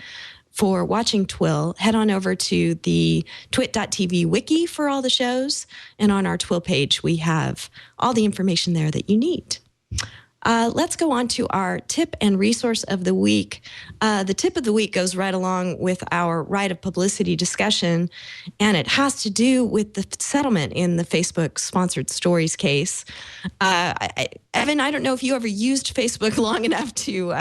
for watching Twill, head on over to the twit.tv wiki for all the shows. And on our Twill page, we have all the information there that you need. Let's go on to our tip and resource of the week. The tip of the week goes right along with our right of publicity discussion, and it has to do with the settlement in the Facebook sponsored stories case. Evan, I don't know if you ever used Facebook long enough to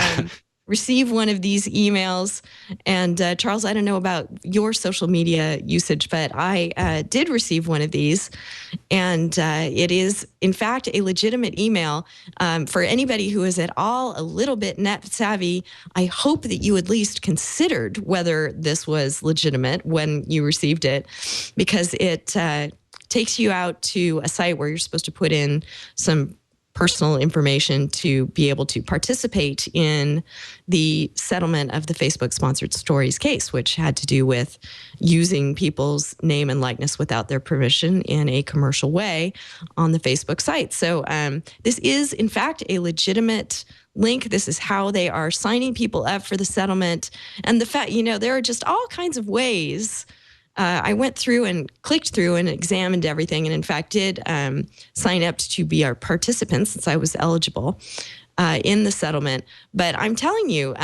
receive one of these emails. And Charles, I don't know about your social media usage, but I did receive one of these. And it is, in fact, a legitimate email. For anybody who is at all a little bit net savvy, I hope that you at least considered whether this was legitimate when you received it, because it takes you out to a site where you're supposed to put in some personal information to be able to participate in the settlement of the Facebook sponsored stories case, which had to do with using people's name and likeness without their permission in a commercial way on the Facebook site. So this is, in fact, a legitimate link. This is how they are signing people up for the settlement. And the fact, there are just all kinds of ways. I went through and clicked through and examined everything, and in fact did sign up to be our participant since I was eligible in the settlement. But I'm telling you,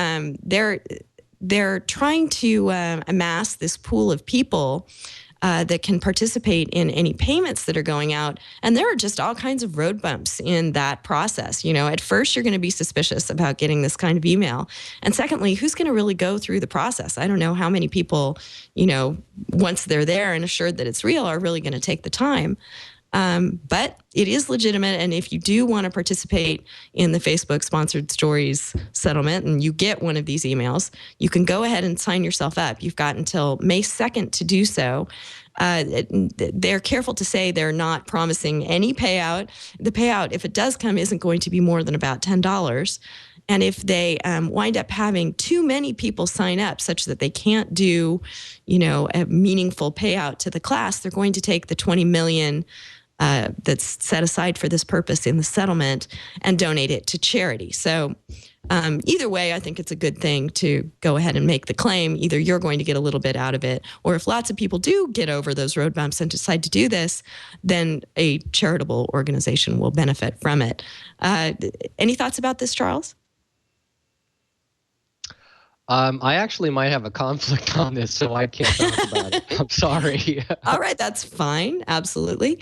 they're trying to amass this pool of people that can participate in any payments that are going out. And there are just all kinds of road bumps in that process. At first you're going to be suspicious about getting this kind of email. And secondly, who's going to really go through the process? I don't know how many people, once they're there and assured that it's real, are really going to take the time. But it is legitimate. And if you do want to participate in the Facebook sponsored stories settlement and you get one of these emails, you can go ahead and sign yourself up. You've got until May 2nd to do so. They're careful to say they're not promising any payout. The payout, if it does come, isn't going to be more than about $10. And if they wind up having too many people sign up such that they can't do, a meaningful payout to the class, they're going to take the $20 million that's set aside for this purpose in the settlement and donate it to charity. So either way, I think it's a good thing to go ahead and make the claim. Either you're going to get a little bit out of it, or if lots of people do get over those road bumps and decide to do this, then a charitable organization will benefit from it. Any thoughts about this, Charles? I actually might have a conflict on this, so I can't talk about it. I'm sorry. All right, that's fine. Absolutely.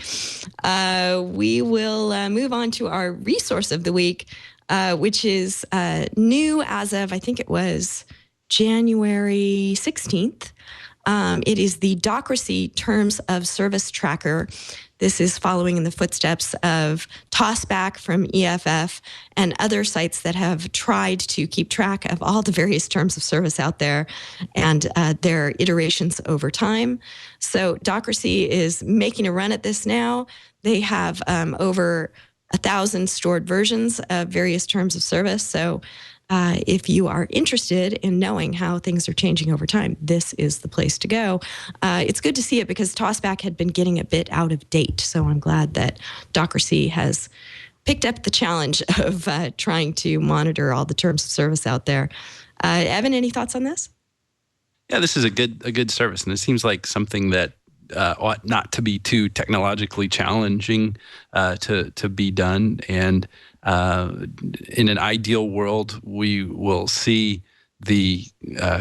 We will move on to our resource of the week, which is new as of, I think it was January 16th. It is the Docracy Terms of Service Tracker. This is following in the footsteps of Tossback from EFF and other sites that have tried to keep track of all the various terms of service out there and their iterations over time. So Docracy is making a run at this now. They have over 1,000 stored versions of various terms of service. So if you are interested in knowing how things are changing over time, this is the place to go. It's good to see it because Tossback had been getting a bit out of date. So I'm glad that Docracy has picked up the challenge of trying to monitor all the terms of service out there. Evan, any thoughts on this? Yeah, this is a good service, and it seems like something that ought not to be too technologically challenging to be done. And in an ideal world, we will see the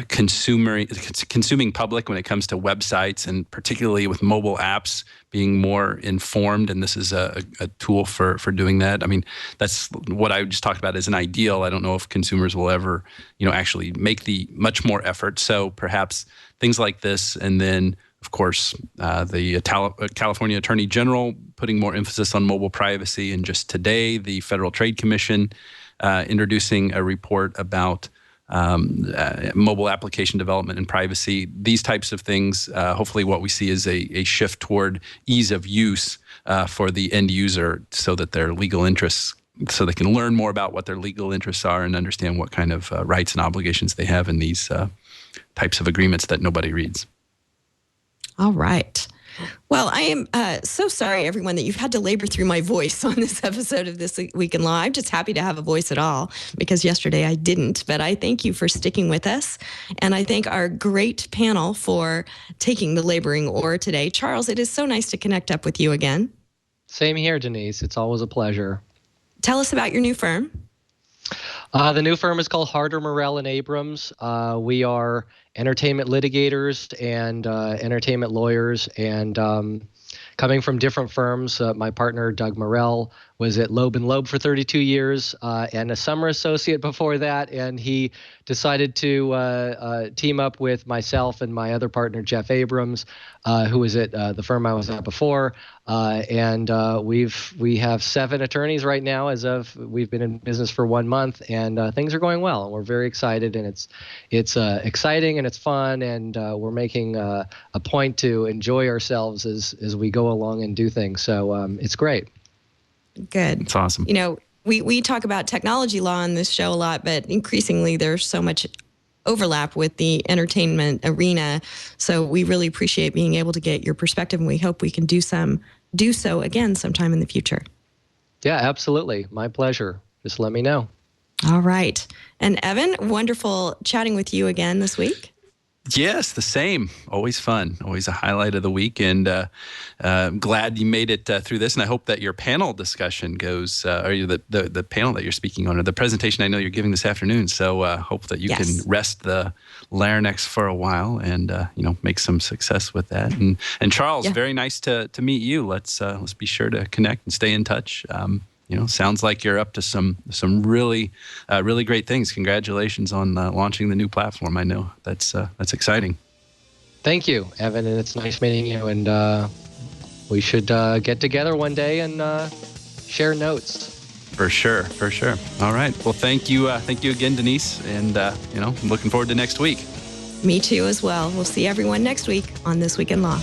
consuming public when it comes to websites, and particularly with mobile apps, being more informed. And this is a tool for doing that. I mean, that's what I just talked about as an ideal. I don't know if consumers will ever, actually make the much more effort. So perhaps things like this, and then of course, the California Attorney General putting more emphasis on mobile privacy. And just today, the Federal Trade Commission introducing a report about mobile application development and privacy. These types of things, hopefully what we see is a shift toward ease of use for the end user so that their legal interests, so they can learn more about what their legal interests are and understand what kind of rights and obligations they have in these types of agreements that nobody reads. All right. Well, I am so sorry, everyone, that you've had to labor through my voice on this episode of This Week in Law. I'm just happy to have a voice at all because yesterday I didn't. But I thank you for sticking with us. And I thank our great panel for taking the laboring oar today. Charles, it is so nice to connect up with you again. Same here, Denise. It's always a pleasure. Tell us about your new firm. The new firm is called Harder, Morell & Abrams. We are entertainment litigators and entertainment lawyers, and coming from different firms. My partner, Doug Morell, was at Loeb & Loeb for 32 years and a summer associate before that, and he decided to team up with myself and my other partner, Jeff Abrams, who was at the firm I was at before. And we have 7 attorneys right now as of we've been in business for 1 month, and things are going well, and we're very excited, and it's exciting and it's fun, and we're making a point to enjoy ourselves as we go along and do things. So it's great. Good. It's awesome. We talk about technology law on this show a lot, but increasingly there's so much overlap with the entertainment arena. So we really appreciate being able to get your perspective, and we hope we can do so again sometime in the future. Yeah, absolutely. My pleasure. Just let me know. All right. And Evan, wonderful chatting with you again this week. Yes, the same. Always fun. Always a highlight of the week. And glad you made it through this. And I hope that your panel discussion goes, or the panel that you're speaking on, or the presentation I know you're giving this afternoon. So hope that you can rest the larynx for a while and make some success with that. And Charles, very nice to meet you. Let's be sure to connect and stay in touch. Sounds like you're up to some really great things. Congratulations on launching the new platform. I know that's exciting. Thank you, Evan, and it's nice meeting you. And we should get together one day and share notes. For sure. All right. Well, thank you again, Denise. And I'm looking forward to next week. Me too, as well. We'll see everyone next week on This Week in Law.